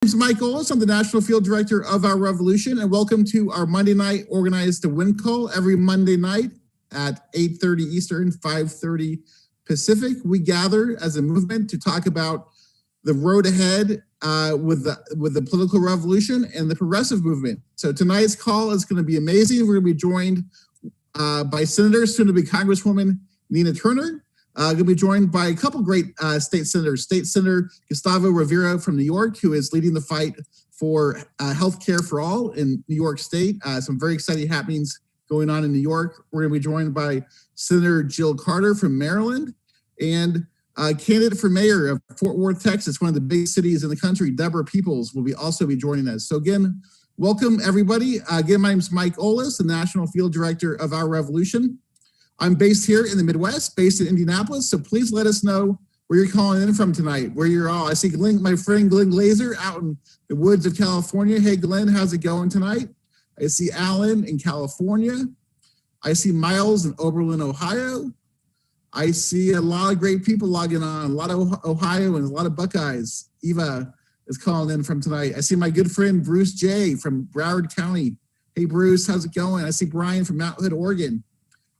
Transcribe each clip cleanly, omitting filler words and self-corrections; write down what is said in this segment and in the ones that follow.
My name is Mike Ollis. I'm the National Field Director of Our Revolution, and welcome to our Monday night Organized to Win call every Monday night at 8:30 Eastern, 5:30 Pacific. We gather as a movement to talk about the road ahead with the political revolution and the progressive movement. So tonight's call is going to be amazing. We're going to be joined by Senators, soon to be Congresswoman Nina Turner. Going to be joined by a couple great state senators. State Senator Gustavo Rivera from New York, who is leading the fight for health care for all in New York State. Some very exciting happenings going on in New York. We're going to be joined by Senator Jill Carter from Maryland, and candidate for mayor of Fort Worth, Texas, one of the big cities in the country, Deborah Peoples, will also be joining us. So again, welcome everybody. Again, my name is Mike Ollis, the National Field Director of Our Revolution. I'm based here in the Midwest, based in Indianapolis, so please let us know where you're calling in from tonight, where you're all. I see my friend Glenn Glazer out in the woods of California. Hey, Glenn, how's it going tonight? I see Alan in California. I see Miles in Oberlin, Ohio. I see a lot of great people logging on, a lot of Ohio and a lot of Buckeyes. Eva is calling in from tonight. I see my good friend Bruce J. from Broward County. Hey, Bruce, how's it going? I see Brian from Mount Hood, Oregon.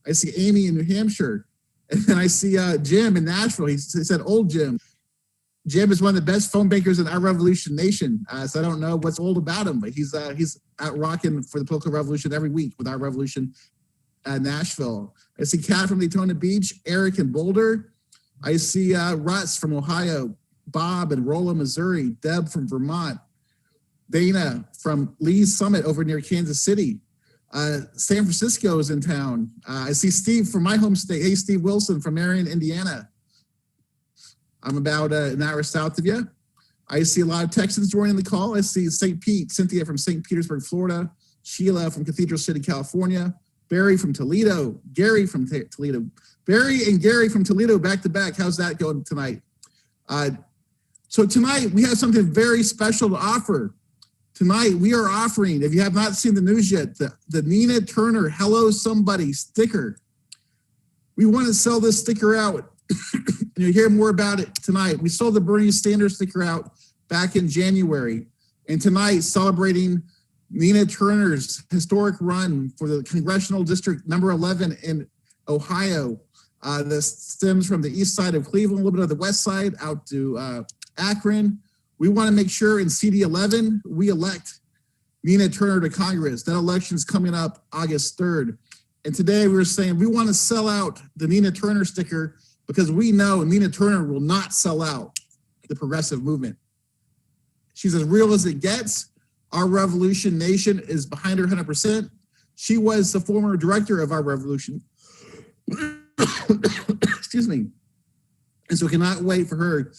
I see Amy in New Hampshire. And then I see Jim in Nashville. He said old Jim. Jim is one of the best phone bankers in Our Revolution Nation. So I don't know what's old about him, but he's out rocking for the political revolution every week with Our Revolution Nashville. I see Kat from Daytona Beach, Eric in Boulder. I see Russ from Ohio, Bob in Rolla, Missouri, Deb from Vermont, Dana from Lee's Summit over near Kansas City. San Francisco is in town. I see Steve from my home state. Hey, Steve Wilson from Marion, Indiana. I'm about an hour south of you. I see a lot of Texans joining the call. I see St. Pete, Cynthia from St. Petersburg, Florida, Sheila from Cathedral City, California, Barry from Toledo, Gary from Toledo. Barry and Gary from Toledo back to back. How's that going tonight? So tonight we have something very special to offer. Tonight, we are offering, if you have not seen the news yet, the Nina Turner Hello Somebody sticker. We want to sell this sticker out. You'll hear more about it tonight. We sold the Bernie Sanders sticker out back in January. And tonight, celebrating Nina Turner's historic run for the Congressional District number 11 in Ohio. This stems from the east side of Cleveland, a little bit of the west side out to Akron. We want to make sure in CD11, we elect Nina Turner to Congress. That election is coming up August 3rd. And today we're saying we want to sell out the Nina Turner sticker because we know Nina Turner will not sell out the progressive movement. She's as real as it gets. Our Revolution Nation is behind her 100%. She was the former director of Our Revolution. Excuse me. And so cannot wait for her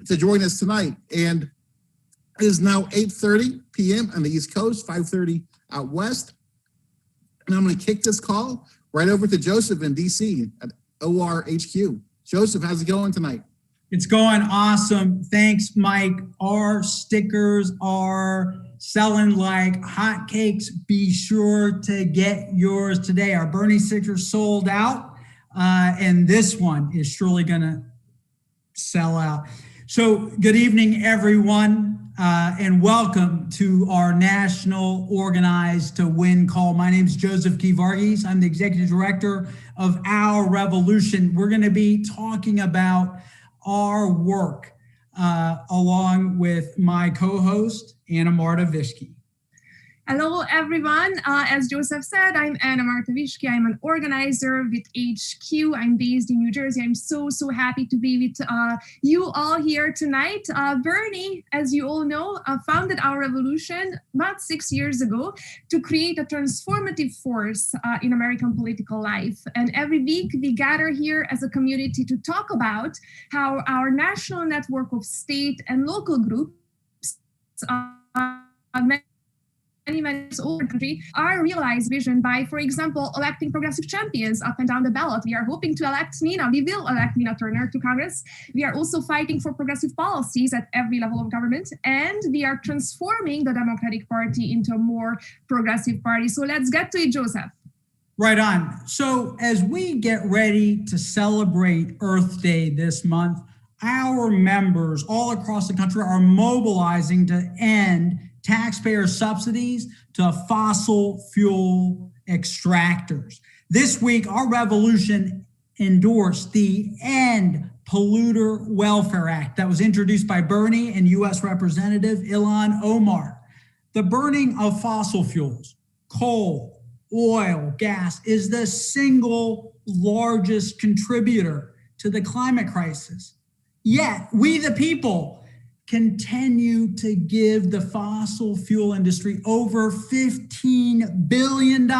to join us tonight. And it is now 8:30 p.m. on the East Coast, 5:30 out west. And I'm going to kick this call right over to Joseph in D.C. at ORHQ. Joseph, how's it going tonight? It's going awesome. Thanks, Mike. Our stickers are selling like hotcakes. Be sure to get yours today. Our Bernie stickers sold out. And this one is surely going to sell out. So good evening, everyone, and welcome to our National Organized to Win call. My name is Joseph K. Varghese. I'm the Executive Director of Our Revolution. We're going to be talking about our work along with my co-host, Anna Marta Vishke. Hello, everyone. As Joseph said, I'm Anna Marta Vishke. I'm an organizer with HQ. I'm based in New Jersey. I'm so happy to be with you all here tonight. Bernie, as you all know, founded Our Revolution about 6 years ago to create a transformative force in American political life. And every week we gather here as a community to talk about how our national network of state and local groups many all over the country are realized vision by, for example, electing progressive champions up and down the ballot. We are hoping to elect Nina. We will elect Nina Turner to Congress. We are also fighting for progressive policies at every level of government, and we are transforming the Democratic Party into a more progressive party. So let's get to it, Joseph. Right on. So as we get ready to celebrate Earth Day this month, our members all across the country are mobilizing to end taxpayer subsidies to fossil fuel extractors. This week, our revolution endorsed the End Polluter Welfare Act that was introduced by Bernie and U.S. Representative Ilhan Omar. The burning of fossil fuels, coal, oil, gas, is the single largest contributor to the climate crisis. Yet, we the people continue to give the fossil fuel industry over $15 billion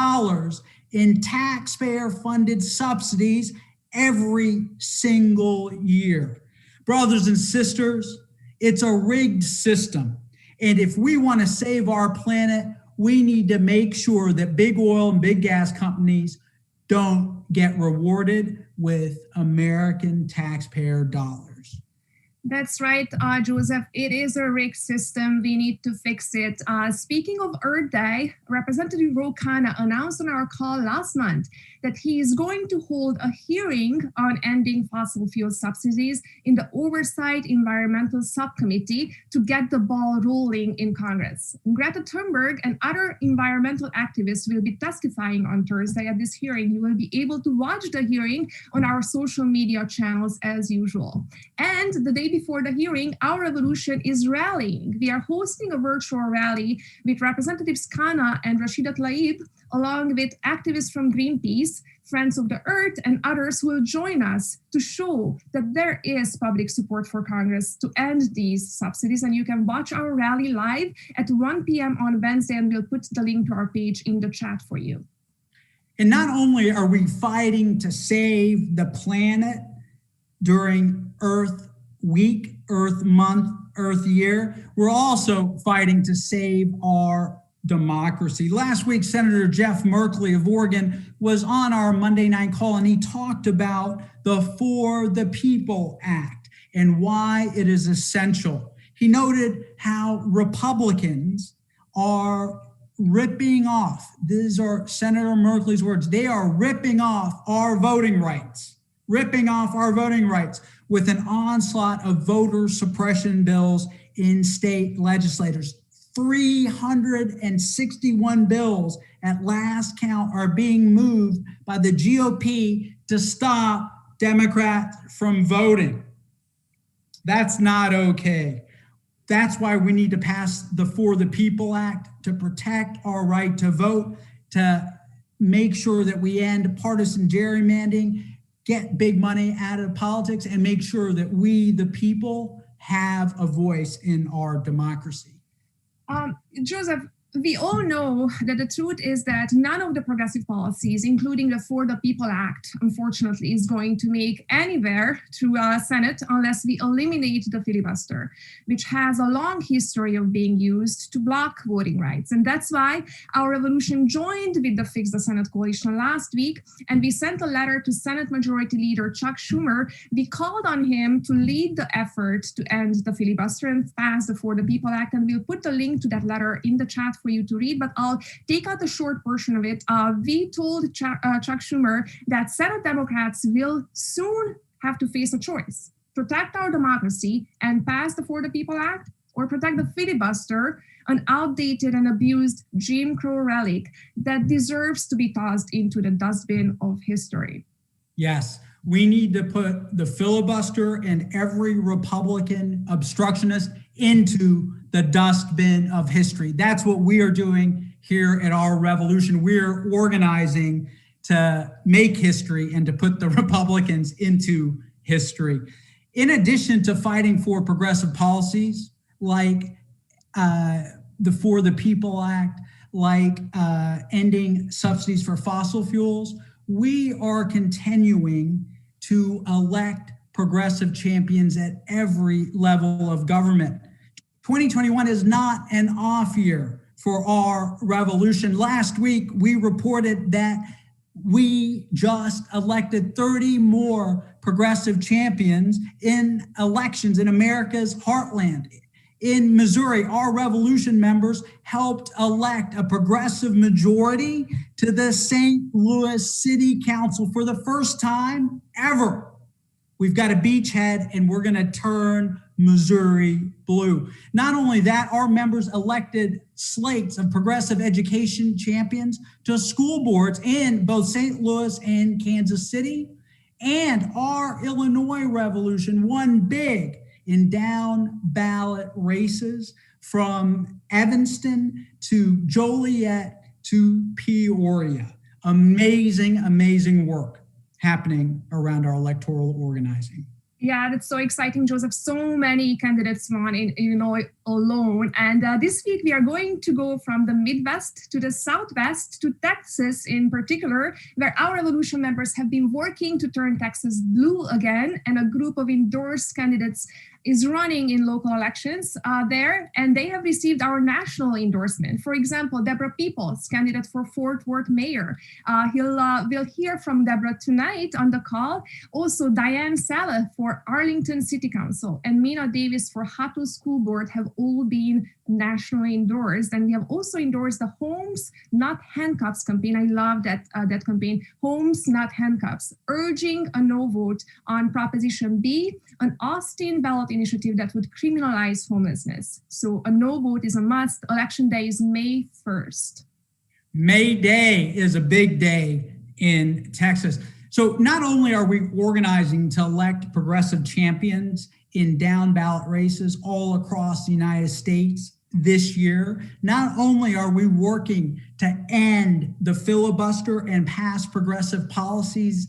in taxpayer-funded subsidies every single year. Brothers and sisters, it's a rigged system. And if we want to save our planet, we need to make sure that big oil and big gas companies don't get rewarded with American taxpayer dollars. That's right, Joseph. It is a rigged system. We need to fix it. Speaking of Earth Day, Representative Ro Khanna announced on our call last month that he is going to hold a hearing on ending fossil fuel subsidies in the Oversight Environmental Subcommittee to get the ball rolling in Congress. Greta Thunberg and other environmental activists will be testifying on Thursday at this hearing. You will be able to watch the hearing on our social media channels as usual. And the day before the hearing, our revolution is rallying. We are hosting a virtual rally with Representatives Khanna and Rashida Tlaib, along with activists from Greenpeace, Friends of the Earth, and others who will join us to show that there is public support for Congress to end these subsidies. And you can watch our rally live at 1 p.m. on Wednesday, and we'll put the link to our page in the chat for you. And not only are we fighting to save the planet during Earth Week, Earth Month, Earth Year, we're also fighting to save our democracy. Last week, Senator Jeff Merkley of Oregon was on our Monday night call, and he talked about the For the People Act and why it is essential. He noted how Republicans are ripping off, these are Senator Merkley's words, they are ripping off our voting rights with an onslaught of voter suppression bills in state legislators. 361 bills at last count are being moved by the GOP to stop Democrats from voting. That's not okay. That's why we need to pass the For the People Act to protect our right to vote, to make sure that we end partisan gerrymandering, get big money out of politics, and make sure that we, the people, have a voice in our democracy. Joseph, we all know that the truth is that none of the progressive policies, including the For the People Act, unfortunately, is going to make anywhere through Senate unless we eliminate the filibuster, which has a long history of being used to block voting rights. And that's why our revolution joined with the Fix the Senate coalition last week, and we sent a letter to Senate Majority Leader Chuck Schumer. We called on him to lead the effort to end the filibuster and pass the For the People Act, and we'll put the link to that letter in the chat for you to read, but I'll take out the short portion of it. We told Chuck Schumer that Senate Democrats will soon have to face a choice: protect our democracy and pass the For the People Act, or protect the filibuster, an outdated and abused Jim Crow relic that deserves to be tossed into the dustbin of history. Yes, we need to put the filibuster and every Republican obstructionist into the dustbin of history. That's what we are doing here at our revolution. We're organizing to make history and to put the Republicans into history. In addition to fighting for progressive policies like the For the People Act, like ending subsidies for fossil fuels, we are continuing to elect progressive champions at every level of government. 2021 is not an off year for our revolution. Last week, we reported that we just elected 30 more progressive champions in elections in America's heartland. In Missouri, our revolution members helped elect a progressive majority to the St. Louis City Council for the first time ever. We've got a beachhead, and we're going to turn Missouri blue. Not only that, our members elected slates of progressive education champions to school boards in both St. Louis and Kansas City. And our Illinois Revolution won big in down ballot races from Evanston to Joliet to Peoria. Amazing, amazing work happening around our electoral organizing. Yeah, that's so exciting, Joseph. So many candidates won in Illinois alone. And this week, we are going to go from the Midwest to the Southwest to Texas in particular, where our Revolution members have been working to turn Texas blue again. And a group of endorsed candidates is running in local elections there, and they have received our national endorsement. For example, Deborah Peoples, candidate for Fort Worth mayor. We'll hear from Deborah tonight on the call. Also, Diane Saleh for Arlington City Council and Mina Davis for Hato School Board have all been nationally endorsed. And we have also endorsed the Homes Not Handcuffs campaign. I love that campaign, Homes Not Handcuffs, urging a no vote on Proposition B, an Austin ballot initiative that would criminalize homelessness. So a no vote is a must. Election day is May 1st. May Day is a big day in Texas. So not only are we organizing to elect progressive champions in down ballot races all across the United States this year, not only are we working to end the filibuster and pass progressive policies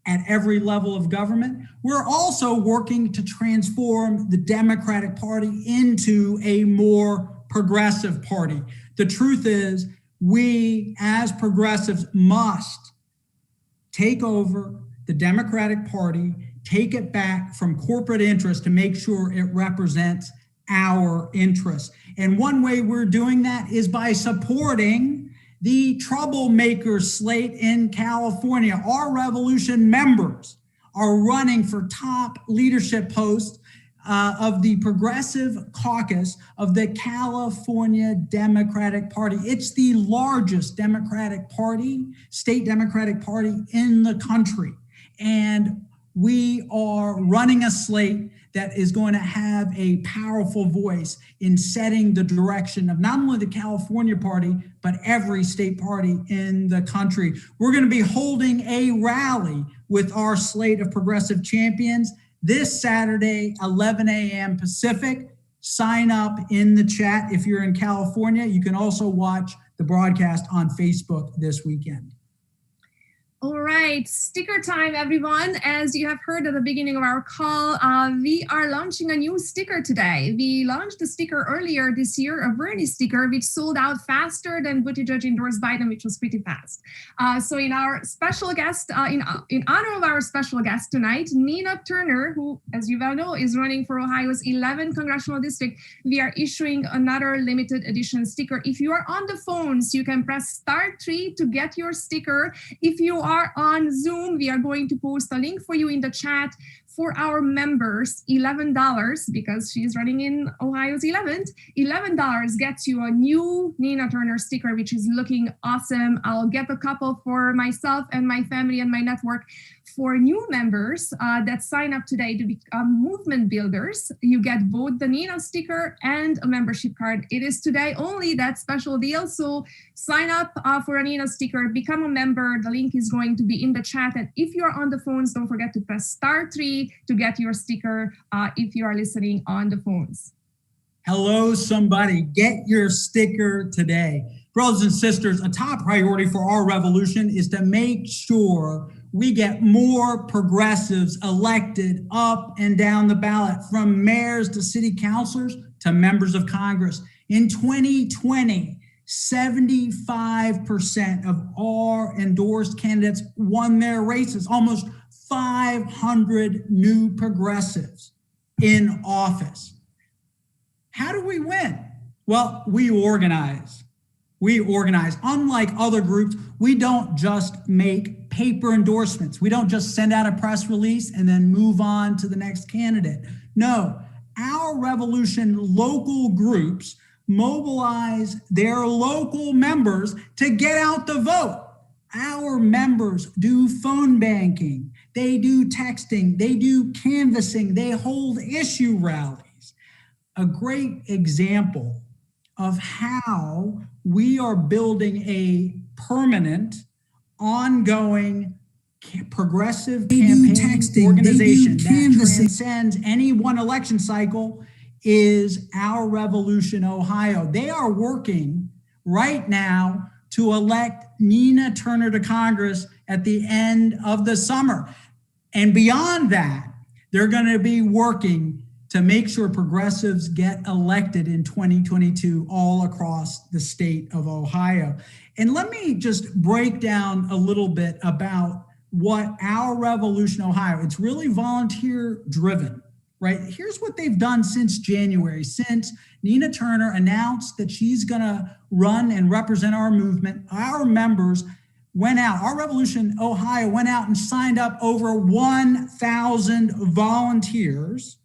at every level of government, we're also working to transform the Democratic Party into a more progressive party. The truth is, we as progressives must take over the Democratic Party, take it back from corporate interests to make sure it represents our interests. And one way we're doing that is by supporting the troublemaker slate in California. Our Revolution members are running for top leadership posts of the Progressive Caucus of the California Democratic Party. It's the largest Democratic Party, state Democratic Party in the country. And we are running a slate that is going to have a powerful voice in setting the direction of not only the California Party, but every state party in the country. We're going to be holding a rally with our slate of progressive champions this Saturday, 11 a.m. Pacific. Sign up in the chat if you're in California. You can also watch the broadcast on Facebook this weekend. All right, sticker time, everyone. As you have heard at the beginning of our call, we are launching a new sticker today. We launched a sticker earlier this year, a Bernie sticker, which sold out faster than Buttigieg endorsed Biden, which was pretty fast. So in our special guest, in honor of our special guest tonight, Nina Turner, who, as you well know, is running for Ohio's 11th congressional district, we are issuing another limited edition sticker. If you are on the phones, you can press *3 to get your sticker. If you are on Zoom, we are going to post a link for you in the chat. For our members, $11, because she's running in Ohio's 11th, $11 gets you a new Nina Turner sticker, which is looking awesome. I'll get a couple for myself and my family and my network. For new members that sign up today to become movement builders, you get both the Nina sticker and a membership card. It is today only, that special deal. So sign up for a Nina sticker, become a member. The link is going to be in the chat. And if you're on the phones, don't forget to press *3 to get your sticker if you are listening on the phones. Hello, somebody. Get your sticker today. Brothers and sisters, a top priority for our revolution is to make sure we get more progressives elected up and down the ballot, from mayors to city councilors to members of Congress. In 2020, 75% of our endorsed candidates won their races, almost 500 new progressives in office. How do we win? Well, we organize. We organize. Unlike other groups, we don't just make paper endorsements. We don't just send out a press release and then move on to the next candidate. No, our revolution local groups mobilize their local members to get out the vote. Our members do phone banking. They do texting, they do canvassing, they hold issue rallies. A great example of how we are building a permanent, ongoing, progressive campaign organization that transcends any one election cycle is Our Revolution Ohio. They are working right now to elect Nina Turner to Congress at the end of the summer. And beyond that, they're going to be working to make sure progressives get elected in 2022 all across the state of Ohio. And let me just break down a little bit about what Our Revolution Ohio, it's really volunteer driven, right? Here's what they've done since January, since Nina Turner announced that she's gonna run and represent our movement. Our members went out, Our Revolution Ohio went out and signed up over 1,000 volunteers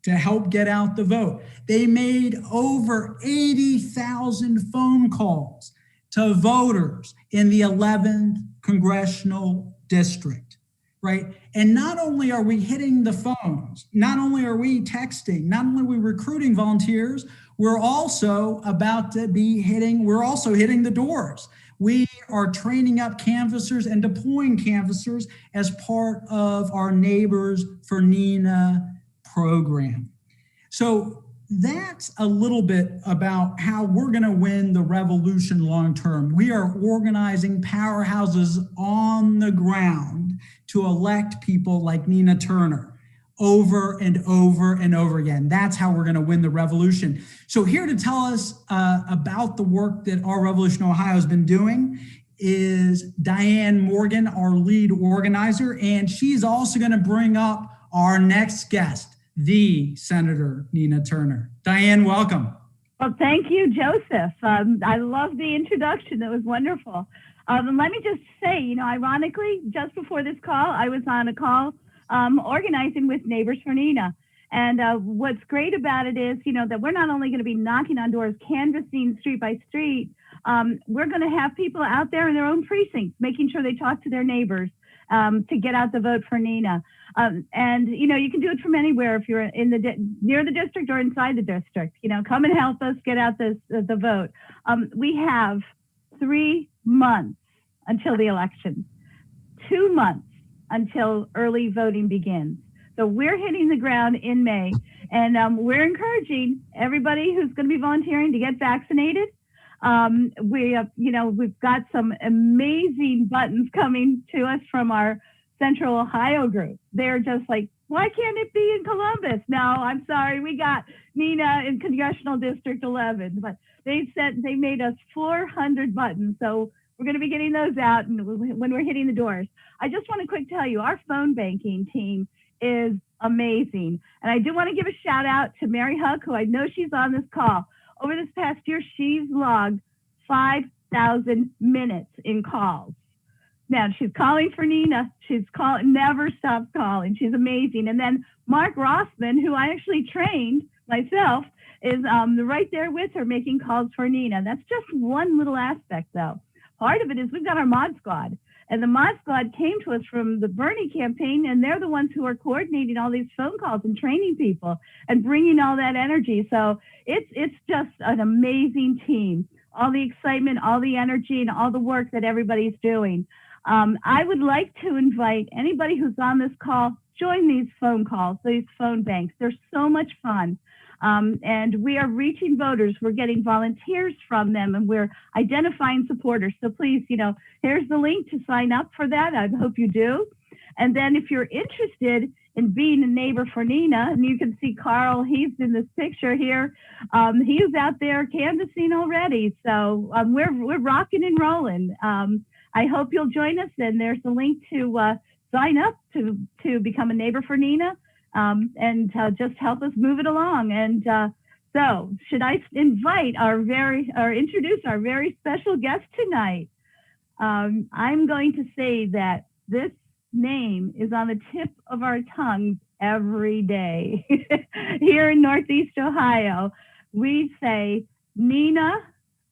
to help get out the vote. They made over 80,000 phone calls to voters in the 11th congressional district, right? And not only are we hitting the phones, not only are we texting, not only are we recruiting volunteers, we're also hitting the doors. We are training up canvassers and deploying canvassers as part of our Neighbors for Nina program. So that's a little bit about how we're going to win the revolution long term. We are organizing powerhouses on the ground to elect people like Nina Turner over and over and over again. That's how we're going to win the revolution. So here to tell us about the work that Our Revolution Ohio has been doing is Diane Morgan, our lead organizer, and she's also going to bring up our next guest, the Senator Nina Turner. Diane, welcome. Well, thank you, Joseph. I love the introduction. That was wonderful. And let me just say, ironically, just before this call, I was on a call organizing with Neighbors for Nina. And what's great about it is, that we're not only going to be knocking on doors, canvassing street by street, we're going to have people out there in their own precincts, making sure they talk to their neighbors to get out the vote for Nina. And you can do it from anywhere if you're in near the district or inside the district. Come and help us get out the vote. We have 3 months until the election, 2 months until early voting begins. So we're hitting the ground in May, and we're encouraging everybody who's going to be volunteering to get vaccinated. We've got some amazing buttons coming to us from our Central Ohio group. They're just like, why can't it be in Columbus? No, I'm sorry, we got Nina in Congressional District 11, but they made us 400 buttons. So we're going to be getting those out when we're hitting the doors. I just want to quick tell you, our phone banking team is amazing. And I do want to give a shout out to Mary Huck, who I know she's on this call. Over this past year, she's logged 5,000 minutes in calls. Now, she's calling for Nina. Never stops calling. She's amazing. And then Mark Rossman, who I actually trained myself, is right there with her making calls for Nina. That's just one little aspect, though. Part of it is we've got our mod squad. And the mod squad came to us from the Bernie campaign, and they're the ones who are coordinating all these phone calls and training people and bringing all that energy. So it's just an amazing team. All the excitement, all the energy, and all the work that everybody's doing. I would like to invite anybody who's on this call, join these phone calls, these phone banks. They're so much fun. And we are reaching voters. We're getting volunteers from them, and we're identifying supporters. So please, here's the link to sign up for that. I hope you do. And then if you're interested in being a neighbor for Nina, and you can see Carl, he's in this picture here. He's out there canvassing already. So we're rocking and rolling. I hope you'll join us, and there's a link to sign up to become a neighbor for Nina, and just help us move it along. And so should I invite introduce our very special guest tonight? I'm going to say that this name is on the tip of our tongues every day. Here in Northeast Ohio, we say Nina,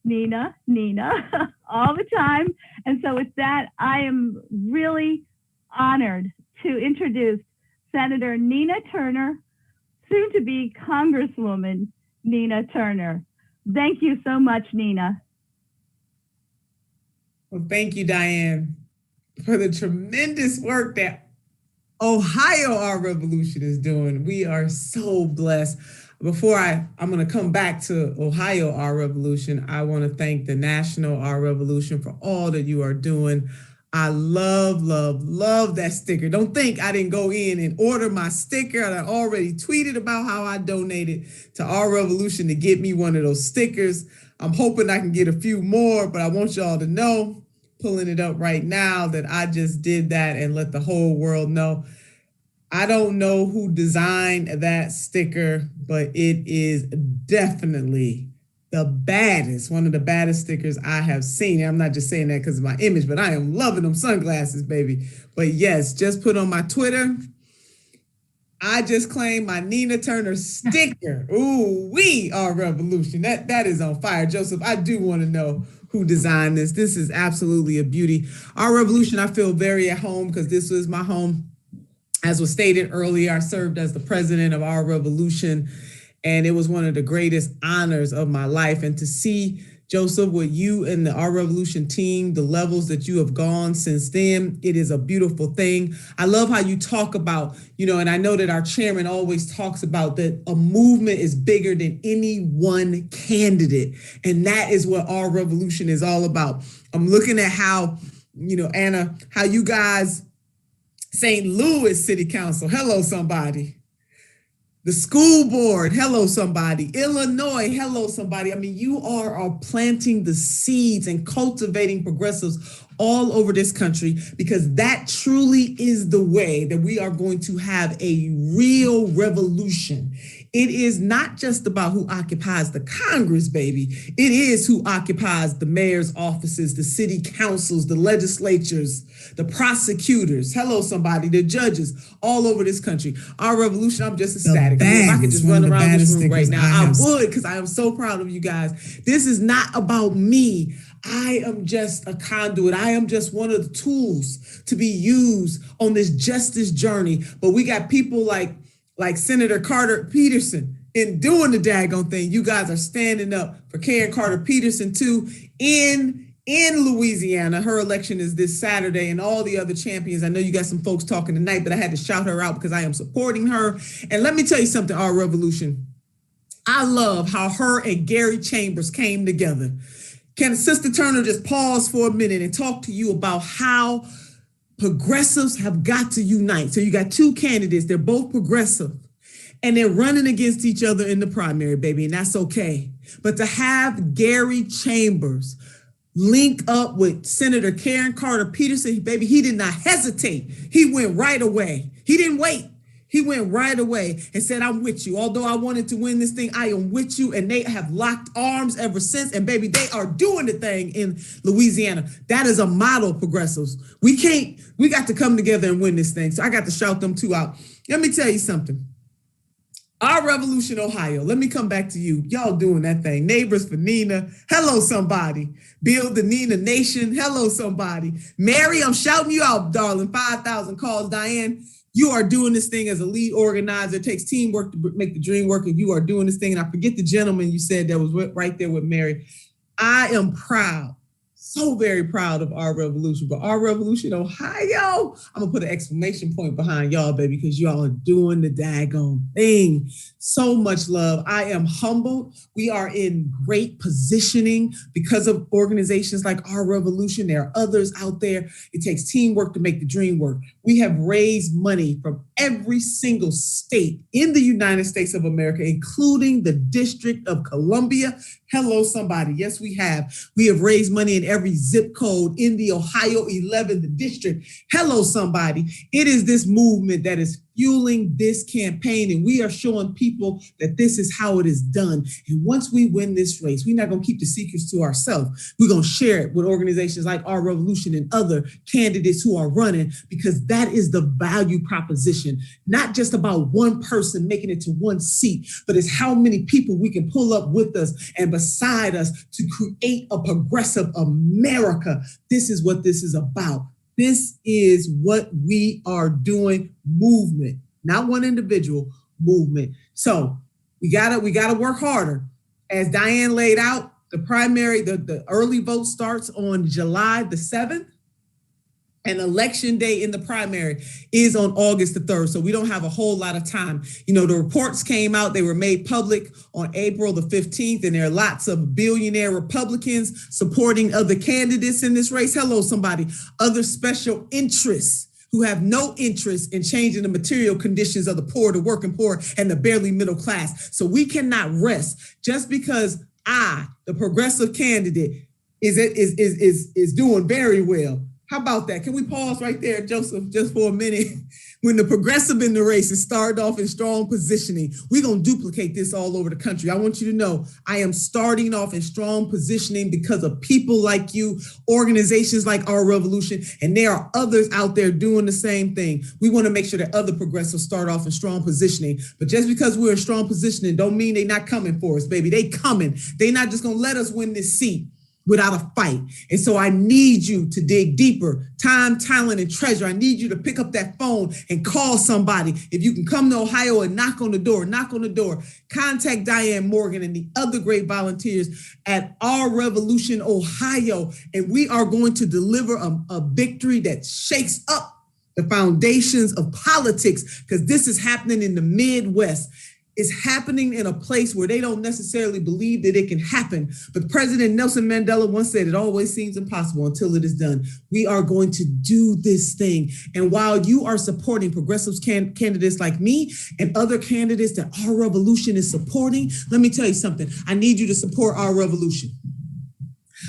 Nina, Nina all the time. And so with that, I am really honored to introduce Senator Nina Turner, soon to be Congresswoman Nina Turner. Thank you so much, Nina. Well, thank you, Diane, for the tremendous work that Ohio Our Revolution is doing. We are so blessed. Before I'm going to come back to Ohio Our Revolution, I want to thank the National Our Revolution for all that you are doing. I love that sticker. Don't think I didn't go in and order my sticker. I already tweeted about how I donated to Our Revolution to get me one of those stickers. I'm hoping I can get a few more, but I want y'all to know, pulling it up right now, that I just did that and let the whole world know. I don't know who designed that sticker, but it is definitely the baddest, one of the baddest stickers I have seen. I'm not just saying that because of my image, but I am loving them sunglasses, baby. But yes, just put on my Twitter, I just claimed my Nina Turner sticker. Ooh, we are revolution. That is on fire. Joseph, I do want to know who designed this. This is absolutely a beauty. Our Revolution, I feel very at home because this was my home. As was stated earlier, I served as the president of Our Revolution, and it was one of the greatest honors of my life. And to see, Joseph, with you and the Our Revolution team, the levels that you have gone since then, it is a beautiful thing. I love how you talk about, and I know that our chairman always talks about that a movement is bigger than any one candidate. And that is what Our Revolution is all about. I'm looking at how, Anna, how you guys, St. Louis City Council, hello, somebody. The school board, hello, somebody. Illinois, hello, somebody. I mean, you are planting the seeds and cultivating progressives all over this country, because that truly is the way that we are going to have a real revolution. It is not just about who occupies the Congress, baby. It is who occupies the mayor's offices, the city councils, the legislatures, the prosecutors, hello, somebody, the judges all over this country. Our revolution, I'm just ecstatic. If I could just run around this room right now, I would, because I am so proud of you guys. This is not about me. I am just a conduit. I am just one of the tools to be used on this justice journey. But we got people like Senator Carter Peterson in doing the daggone thing. You guys are standing up for Karen Carter Peterson too in Louisiana. Her election is this Saturday, and all the other champions. I know you got some folks talking tonight, but I had to shout her out because I am supporting her. And let me tell you something, Our Revolution. I love how her and Gary Chambers came together. Can Sister Turner just pause for a minute and talk to you about how progressives have got to unite? So you got two candidates, they're both progressive, and they're running against each other in the primary, baby, and that's okay. But to have Gary Chambers link up with Senator Karen Carter Peterson, baby, he did not hesitate. He went right away. He didn't wait. He went right away and said, I'm with you. Although I wanted to win this thing, I am with you. And they have locked arms ever since. And baby, they are doing the thing in Louisiana. That is a model, progressives. We got to come together and win this thing. So I got to shout them two out. Let me tell you something. Our Revolution, Ohio. Let me come back to you. Y'all doing that thing. Neighbors for Nina. Hello, somebody. Build the Nina Nation. Hello, somebody. Mary, I'm shouting you out, darling. 5,000 calls. Diane, you are doing this thing as a lead organizer. It takes teamwork to make the dream work, and you are doing this thing. And I forget the gentleman you said that was right there with Mary. I am proud, so very proud of Our Revolution. But Our Revolution, Ohio, I'm going to put an exclamation point behind y'all, baby, because y'all are doing the daggone thing. So much love. I am humbled. We are in great positioning because of organizations like Our Revolution. There are others out there. It takes teamwork to make the dream work. We have raised money from every single state in the United States of America, including the District of Columbia. Hello, somebody. Yes, we have. We have raised money in every zip code in the Ohio 11th district. Hello, somebody. It is this movement that is fueling this campaign, and we are showing people that this is how it is done. And once we win this race, we're not going to keep the secrets to ourselves. We're going to share it with organizations like Our Revolution and other candidates who are running, because that is the value proposition. Not just about one person making it to one seat, but it's how many people we can pull up with us and beside us to create a progressive America. This is what this is about. This is what we are doing, movement, not one individual, movement. So we gotta work harder. As Diane laid out, the primary, the early vote starts on July the 7th. And election day in the primary is on August the 3rd. So we don't have a whole lot of time. You know, the reports came out, they were made public on April the 15th, and there are lots of billionaire Republicans supporting other candidates in this race. Hello, somebody. Other special interests who have no interest in changing the material conditions of the poor, the working poor, and the barely middle class. So we cannot rest just because the progressive candidate, is doing very well. How about that? Can we pause right there, Joseph, just for a minute? When the progressive in the race is started off in strong positioning, we're going to duplicate this all over the country. I want you to know I am starting off in strong positioning because of people like you, organizations like Our Revolution, and there are others out there doing the same thing. We want to make sure that other progressives start off in strong positioning. But just because we're in strong positioning don't mean they're not coming for us, baby. They coming. They're not just going to let us win this seat without a fight. And so I need you to dig deeper, time, talent, and treasure. I need you to pick up that phone and call somebody. If you can come to Ohio and knock on the door, contact Diane Morgan and the other great volunteers at Our Revolution Ohio. And we are going to deliver a victory that shakes up the foundations of politics, because this is happening in the Midwest. It's happening in a place where they don't necessarily believe that it can happen. But President Nelson Mandela once said, it always seems impossible until it is done. We are going to do this thing. And while you are supporting progressive candidates like me and other candidates that Our Revolution is supporting, let me tell you something. I need you to support Our Revolution.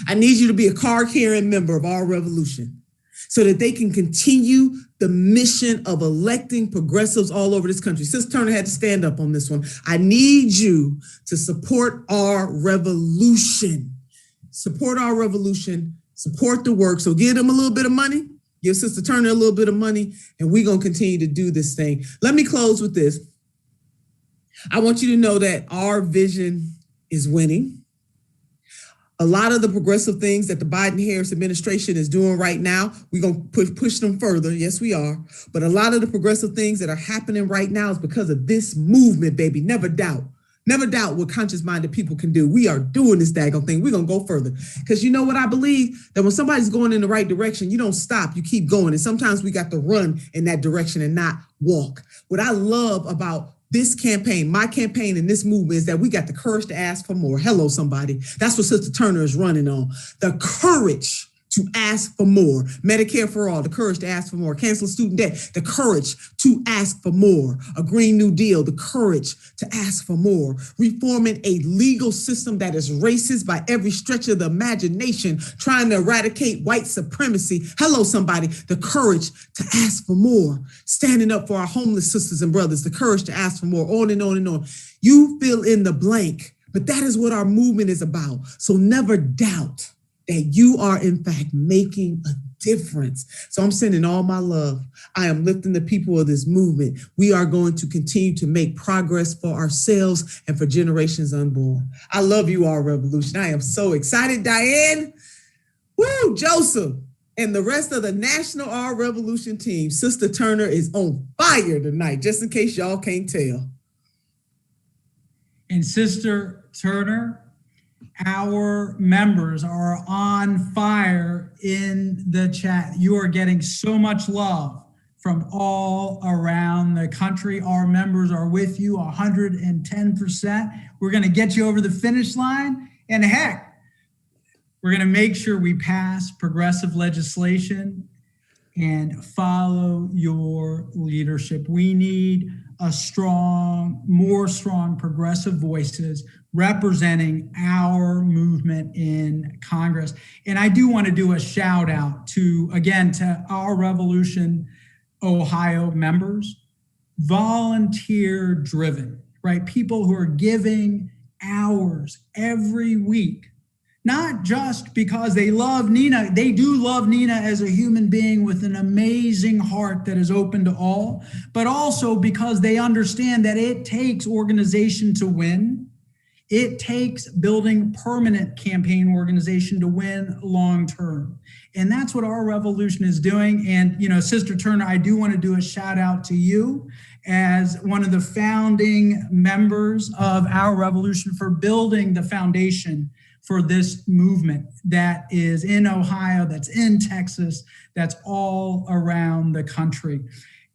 I need you to be a card-carrying member of Our Revolution, so that they can continue the mission of electing progressives all over this country. Sister Turner had to stand up on this one. I need you to support Our Revolution. Support Our Revolution, support the work. So give them a little bit of money, give Sister Turner a little bit of money, and we're gonna continue to do this thing. Let me close with this. I want you to know that our vision is winning. A lot of the progressive things that the Biden-Harris administration is doing right now, we're going to push them further. Yes, we are. But a lot of the progressive things that are happening right now is because of this movement, baby. Never doubt. Never doubt what conscious-minded people can do. We are doing this daggone thing. We're going to go further. Because you know what I believe? That when somebody's going in the right direction, you don't stop. You keep going. And sometimes we got to run in that direction and not walk. What I love about this campaign, my campaign and this movement, is that we got the courage to ask for more. Hello, somebody. That's what Sister Turner is running on. The courage to ask for more. Medicare for all, the courage to ask for more. Cancel student debt, the courage to ask for more. A Green New Deal, the courage to ask for more. Reforming a legal system that is racist by every stretch of the imagination, trying to eradicate white supremacy. Hello, somebody. The courage to ask for more. Standing up for our homeless sisters and brothers, the courage to ask for more. On and on and on. You fill in the blank, but that is what our movement is about. So never doubt that you are in fact making a difference. So I'm sending all my love. I am lifting the people of this movement. We are going to continue to make progress for ourselves and for generations unborn. I love you, Our Revolution. I am so excited, Diane. Woo, Joseph, and the rest of the National Our Revolution team. Sister Turner is on fire tonight, just in case y'all can't tell. And Sister Turner, our members are on fire in the chat. You are getting so much love from all around the country. Our members are with you 110%. We're going to get you over the finish line. And heck, we're going to make sure we pass progressive legislation and follow your leadership. We need more strong progressive voices representing our movement in Congress. And I do want to do a shout out to Our Revolution Ohio members, volunteer driven, right? People who are giving hours every week, not just because they love Nina. They do love Nina as a human being with an amazing heart that is open to all, but also because they understand that it takes organization to win. It takes building permanent campaign organization to win long term. And that's what our revolution is doing. And, Sister Turner, I do want to do a shout out to you as one of the founding members of our revolution for building the foundation for this movement that is in Ohio, that's in Texas, that's all around the country.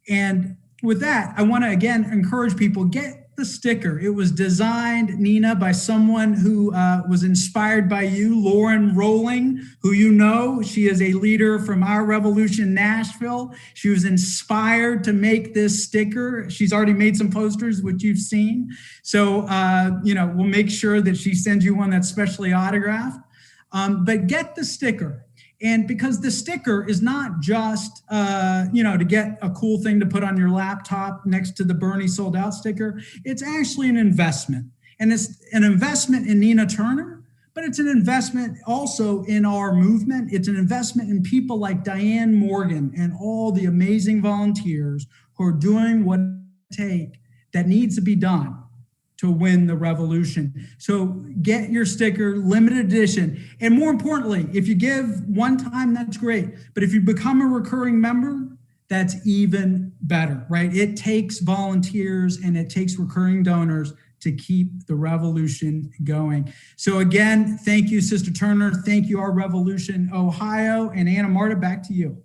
And with that, I want to again encourage people, get the sticker. It was designed, Nina, by someone who was inspired by you, Lauren Rowling, who she is a leader from our revolution, Nashville. She was inspired to make this sticker. She's already made some posters, which you've seen. So, we'll make sure that she sends you one that's specially autographed. But get the sticker. And because the sticker is not just, to get a cool thing to put on your laptop next to the Bernie sold out sticker, it's actually an investment. And it's an investment in Nina Turner, but it's an investment also in our movement. It's an investment in people like Diane Morgan and all the amazing volunteers who are doing what it takes that needs to be done to win the revolution. So get your sticker, limited edition. And more importantly, if you give one time, that's great. But if you become a recurring member, that's even better, right? It takes volunteers and it takes recurring donors to keep the revolution going. So again, thank you, Sister Turner. Thank you, our Revolution Ohio. And Anna Marta, back to you.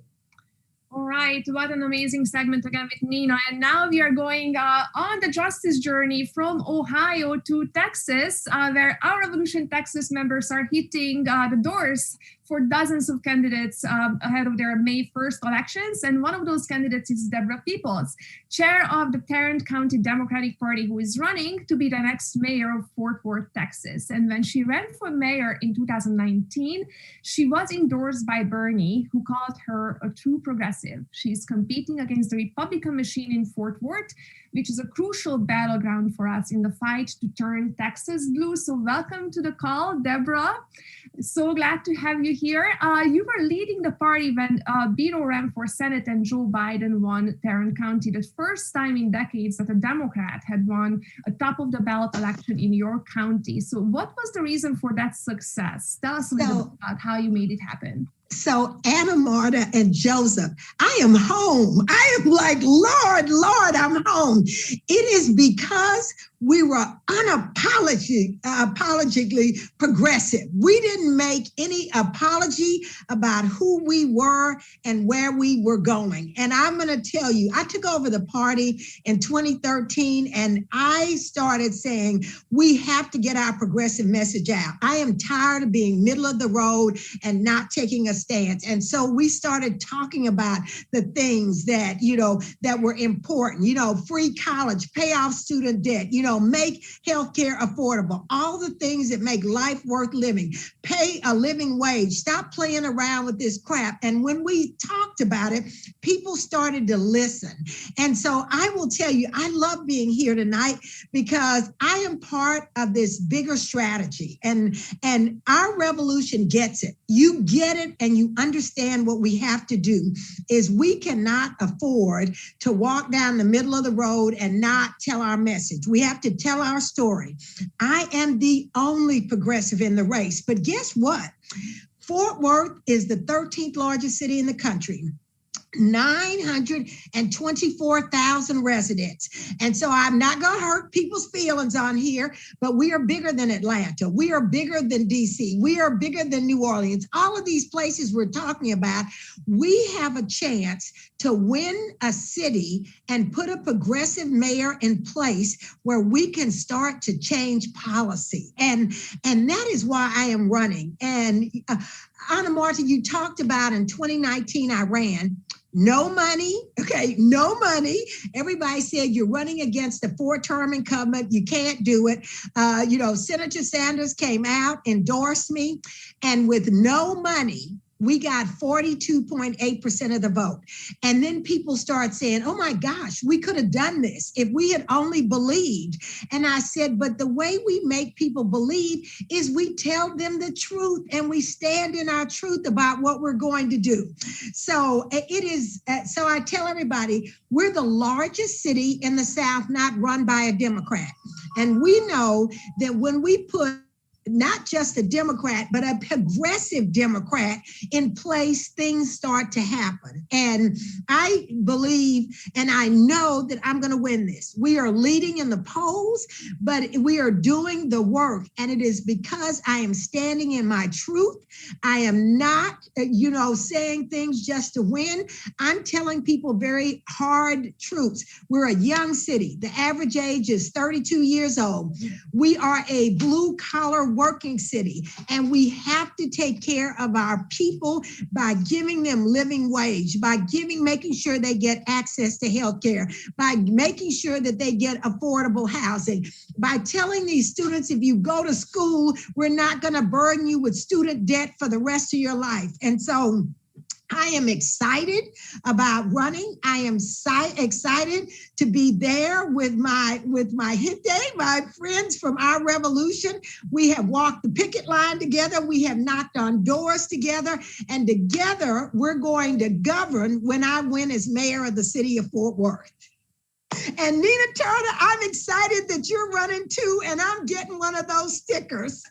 All right, what an amazing segment again with Nina. And now we are going on the justice journey from Ohio to Texas, where our Revolution Texas members are hitting the doors for dozens of candidates ahead of their May 1st elections. And one of those candidates is Deborah Peoples, chair of the Tarrant County Democratic Party, who is running to be the next mayor of Fort Worth, Texas. And when she ran for mayor in 2019, she was endorsed by Bernie, who called her a true progressive. She's competing against the Republican machine in Fort Worth, which is a crucial battleground for us in the fight to turn Texas blue. So welcome to the call, Deborah. So glad to have you here. You were leading the party when Beto ran for Senate and Joe Biden won Tarrant County, the first time in decades that a Democrat had won a top of the ballot election in your county. So what was the reason for that success? Tell us a little bit about how you made it happen. So Anna Marta and Joseph, I am home. I am like, Lord, I'm home. It is because we were unapologetically progressive. We didn't make any apology about who we were and where we were going. And I'm going to tell you, I took over the party in 2013 and I started saying, we have to get our progressive message out. I am tired of being middle of the road and not taking a stance. And so we started talking about the things that, that were important, free college, pay off student debt, make healthcare affordable, all the things that make life worth living, pay a living wage, stop playing around with this crap. And when we talked about it, people started to listen. And so I will tell you, I love being here tonight because I am part of this bigger strategy and our revolution gets it. You get it and you understand what we have to do is we cannot afford to walk down the middle of the road and not tell our message. We have to tell our story. I am the only progressive in the race, but guess what? Fort Worth is the 13th largest city in the country. 924,000 residents. And so I'm not going to hurt people's feelings on here, but we are bigger than Atlanta. We are bigger than DC. We are bigger than New Orleans. All of these places we're talking about, we have a chance to win a city and put a progressive mayor in place where we can start to change policy. And that is why I am running. And Anna Marta, you talked about in 2019, I ran. No money, no money. Everybody said you're running against a 4-term incumbent. You can't do it. Senator Sanders came out, endorsed me, and with no money, we got 42.8% of the vote. And then people start saying, oh my gosh, we could have done this if we had only believed. And I said, but the way we make people believe is we tell them the truth and we stand in our truth about what we're going to do. So so I tell everybody, we're the largest city in the South not run by a Democrat. And we know that when we put not just a Democrat, but a progressive Democrat in place, things start to happen. And I believe and I know that I'm going to win this. We are leading in the polls, but we are doing the work. And it is because I am standing in my truth. I am not, saying things just to win. I'm telling people very hard truths. We're a young city. The average age is 32 years old. We are a blue collar working city, and we have to take care of our people by giving them living wage, by making sure they get access to health care, by making sure that they get affordable housing, by telling these students, if you go to school, we're not going to burden you with student debt for the rest of your life. And so I am excited about running. I am excited to be there with my hit day, my friends from our revolution. We have walked the picket line together. We have knocked on doors together, and together we're going to govern when I win as mayor of the city of Fort Worth. And Nina Turner, I'm excited that you're running too, and I'm getting one of those stickers.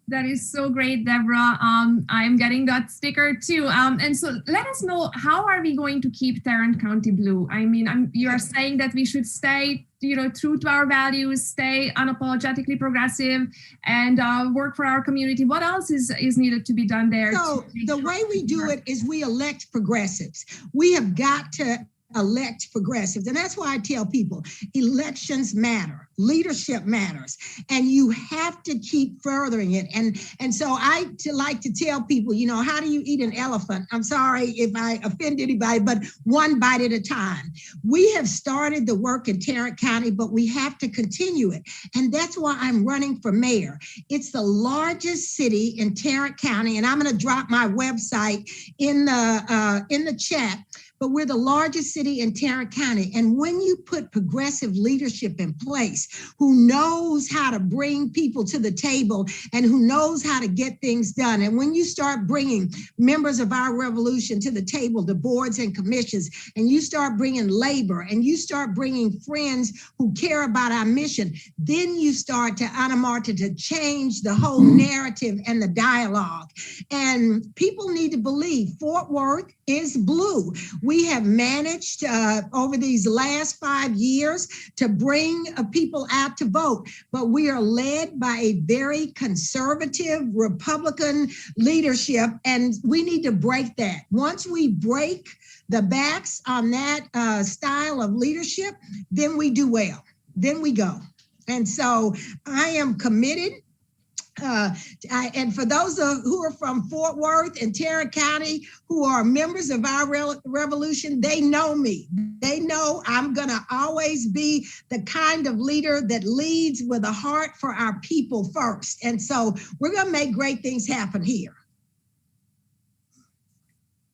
That is so great, Deborah. I'm getting that sticker too. And so let us know, how are we going to keep Tarrant County blue? I mean, you are saying that we should stay, true to our values, stay unapologetically progressive, and work for our community. What else is needed to be done there? So the way we do it is we elect progressives. We have got to elect progressives. And that's why I tell people elections matter, leadership matters, and you have to keep furthering it. And so I like to tell people, how do you eat an elephant? I'm sorry if I offend anybody, but one bite at a time. We have started the work in Tarrant County, but we have to continue it. And that's why I'm running for mayor. It's the largest city in Tarrant County, and I'm going to drop my website in the chat. But we're the largest city in Tarrant County. And when you put progressive leadership in place, who knows how to bring people to the table and who knows how to get things done, and when you start bringing members of our revolution to the table, the boards and commissions, and you start bringing labor, and you start bringing friends who care about our mission, then you start to, Anna Marta, to change the whole narrative and the dialogue. And people need to believe Fort Worth is blue. We have managed over these last 5 years to bring people out to vote, but we are led by a very conservative Republican leadership, and we need to break that. Once we break the backs on that style of leadership, then we do well, then we go. And so I am committed. And for those who are from Fort Worth and Tarrant County, who are members of our revolution, they know me. They know I'm going to always be the kind of leader that leads with a heart for our people first. And so we're going to make great things happen here.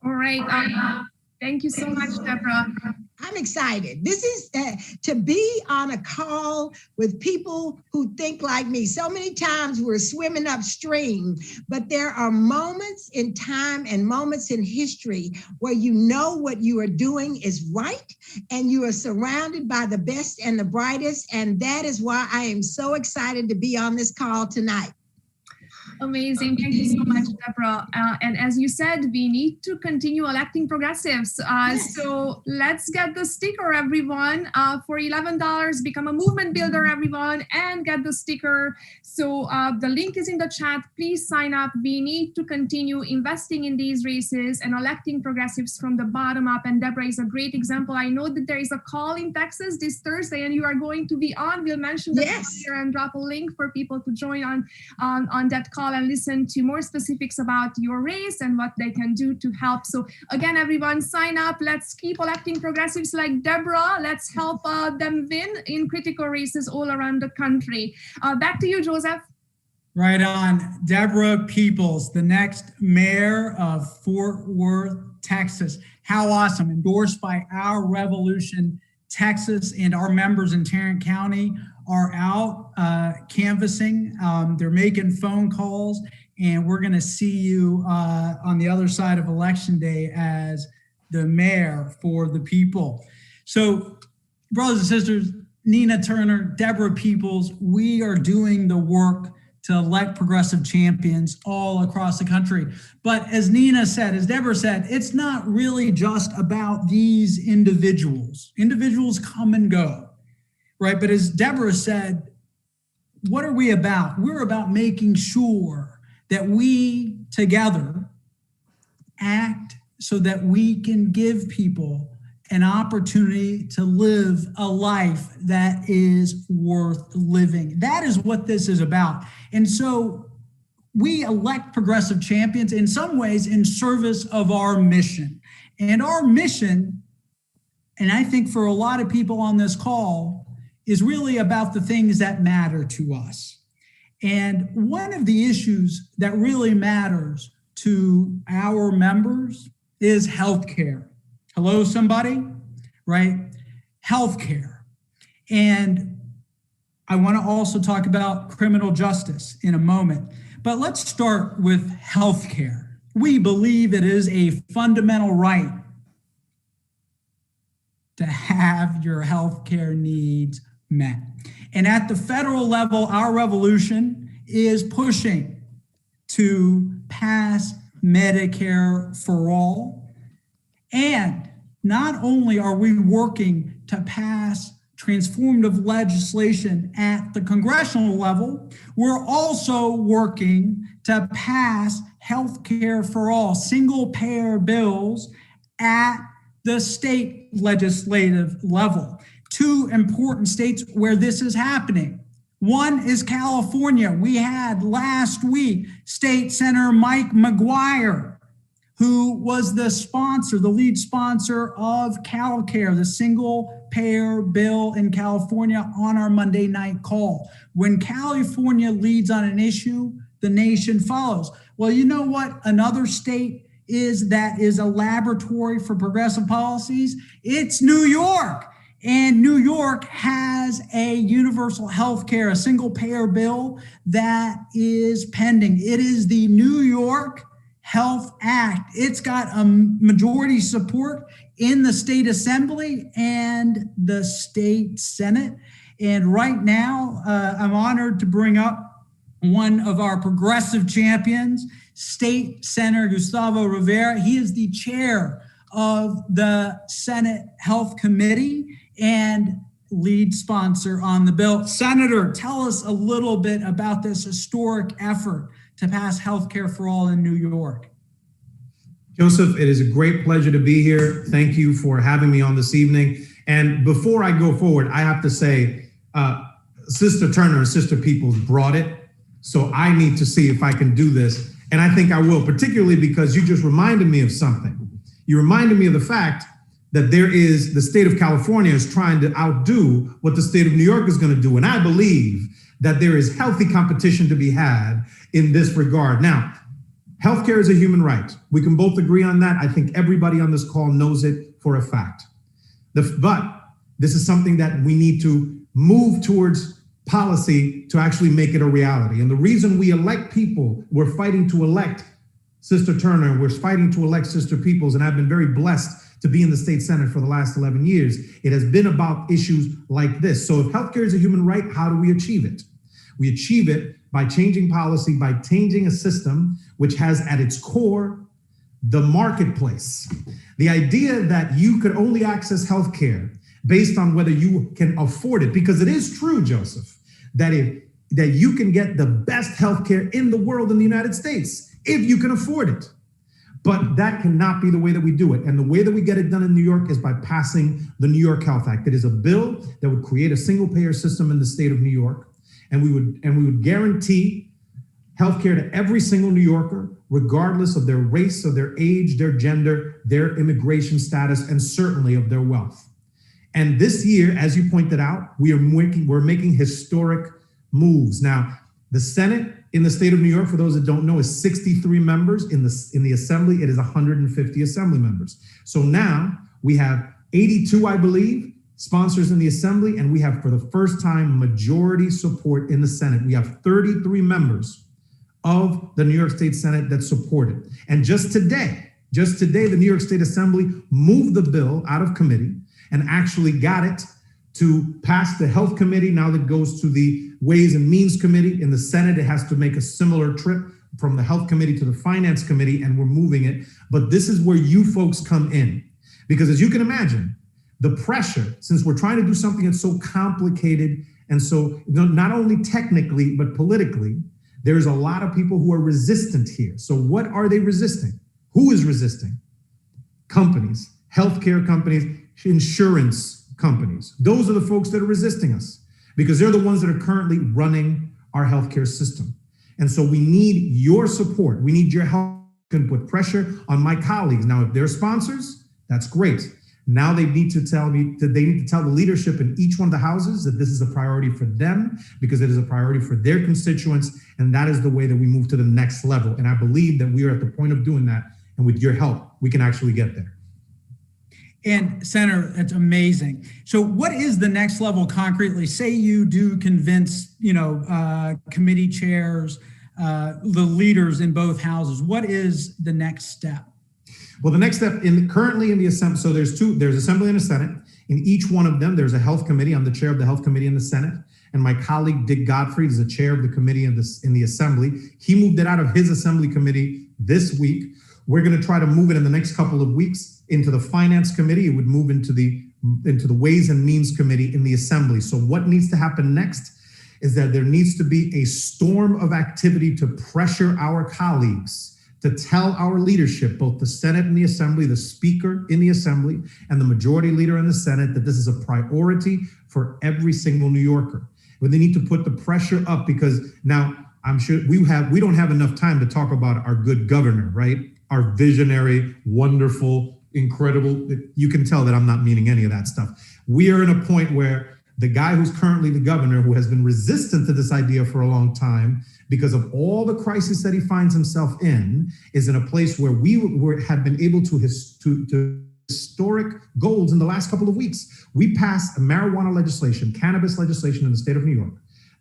All right. Thank you so much, Deborah. I'm excited. This is to be on a call with people who think like me. So many times we're swimming upstream, but there are moments in time and moments in history where you know what you are doing is right, and you are surrounded by the best and the brightest. And that is why I am so excited to be on this call tonight. Amazing. Thank you so much, Deborah. And as you said, we need to continue electing progressives. Yes. So let's get the sticker, everyone. For $11, become a movement builder, everyone, and get the sticker. So the link is in the chat. Please sign up. We need to continue investing in these races and electing progressives from the bottom up. And Deborah is a great example. I know that there is a call in Texas this Thursday, and you are going to be on. We'll mention that here and drop a link for people to join on that call and listen to more specifics about your race and what they can do to help. So again, everyone, sign up. Let's keep electing progressives like Deborah. Let's help them win in critical races all around the country. Back to you, Joseph. Right on. Deborah Peoples, the next mayor of Fort Worth, Texas. How awesome. Endorsed by our revolution. Texas and our members in Tarrant County are out canvassing. They're making phone calls, and we're going to see you on the other side of Election Day as the mayor for the people. So, brothers and sisters, Nina Turner, Deborah Peoples, we are doing the work to elect progressive champions all across the country. But as Nina said, as Deborah said, it's not really just about these individuals. Individuals come and go, right? But as Deborah said, what are we about? We're about making sure that we together act so that we can give people an opportunity to live a life that is worth living. That is what this is about. And so we elect progressive champions in some ways in service of our mission. And our mission, and I think for a lot of people on this call, is really about the things that matter to us. And one of the issues that really matters to our members is healthcare. Hello, somebody, right? Healthcare. And I want to also talk about criminal justice in a moment, but let's start with healthcare. We believe it is a fundamental right to have your healthcare needs met. And at the federal level, our revolution is pushing to pass Medicare for all. And not only are we working to pass transformative legislation at the congressional level, we're also working to pass healthcare for all, single payer bills at the state legislative level. Two important states where this is happening. One is California. We had last week State Senator Mike McGuire, who was the sponsor, the lead sponsor of CalCare, the single payer bill in California, on our Monday night call. When California leads on an issue, the nation follows. Well, you know what another state is that is a laboratory for progressive policies? It's New York. And New York has a universal health care, a single payer bill that is pending. It is the New York Health Act. It's got a majority support in the state assembly and the state senate. And right now, I'm honored to bring up one of our progressive champions, State Senator Gustavo Rivera. He is the chair of the Senate Health Committee and lead sponsor on the bill. Senator, tell us a little bit about this historic effort to pass healthcare for all in New York. Joseph, it is a great pleasure to be here. Thank you for having me on this evening. And before I go forward, I have to say, Sister Turner and Sister Peoples brought it. So I need to see if I can do this. And I think I will, particularly because you just reminded me of something. You reminded me of the fact that the state of California is trying to outdo what the state of New York is going to do. And I believe that there is healthy competition to be had in this regard. Now, healthcare is a human right. We can both agree on that. I think everybody on this call knows it for a fact. But this is something that we need to move towards policy to actually make it a reality. And the reason we elect people, we're fighting to elect Sister Turner, we're fighting to elect Sister Peoples, and I've been very blessed to be in the state senate for the last 11 years. It has been about issues like this. So if healthcare is a human right, how do we achieve it? We achieve it by changing policy, by changing a system which has at its core the marketplace. The idea that you could only access healthcare based on whether you can afford it, because it is true, Joseph, that you can get the best healthcare in the world in the United States if you can afford it. But that cannot be the way that we do it. And the way that we get it done in New York is by passing the New York Health Act. It is a bill that would create a single payer system in the state of New York. And we would guarantee healthcare to every single New Yorker, regardless of their race, of their age, their gender, their immigration status, and certainly of their wealth. And this year, as you pointed out, we're making historic moves. Now, the Senate in the state of New York, for those that don't know, is 63 members. In the Assembly, it is 150 Assembly members. So now we have 82, I believe, sponsors in the Assembly, and we have, for the first time, majority support in the Senate. We have 33 members of the New York State Senate that support it. And just today, the New York State Assembly moved the bill out of committee and actually got it to pass the Health Committee. Now that goes to the Ways and Means Committee. In the Senate, it has to make a similar trip from the Health Committee to the Finance Committee, and we're moving it. But this is where you folks come in. Because as you can imagine, the pressure, since we're trying to do something that's so complicated and so not only technically, but politically, there's a lot of people who are resistant here. So what are they resisting? Who is resisting? Companies, healthcare companies, insurance companies. Those are the folks that are resisting us because they're the ones that are currently running our healthcare system. And so we need your support. We need your help. You can put pressure on my colleagues. Now, if they're sponsors, that's great. Now they need to tell the leadership in each one of the houses that this is a priority for them because it is a priority for their constituents. And that is the way that we move to the next level. And I believe that we are at the point of doing that. And with your help, we can actually get there. And Senator, that's amazing. So what is the next level concretely? Say you do convince, committee chairs, the leaders in both houses. What is the next step? Well, the next step currently in the Assembly, so there's Assembly and a Senate. In each one of them, there's a Health Committee. I'm the chair of the Health Committee in the Senate. And my colleague, Dick Godfrey, is the chair of the committee in the Assembly. He moved it out of his Assembly committee this week. We're going to try to move it in the next couple of weeks into the Finance Committee. It would move into the Ways and Means Committee in the Assembly. So what needs to happen next is that there needs to be a storm of activity to pressure our colleagues to tell our leadership, both the Senate and the Assembly, the Speaker in the Assembly, and the Majority Leader in the Senate, that this is a priority for every single New Yorker. But they need to put the pressure up because now I'm sure we don't have enough time to talk about our good governor, right? Our visionary, wonderful, incredible. You can tell that I'm not meaning any of that stuff. We are in a point where the guy who's currently the governor, who has been resistant to this idea for a long time because of all the crises that he finds himself in, is in a place where we have been able to historic goals in the last couple of weeks. We passed a marijuana legislation, cannabis legislation in the state of New York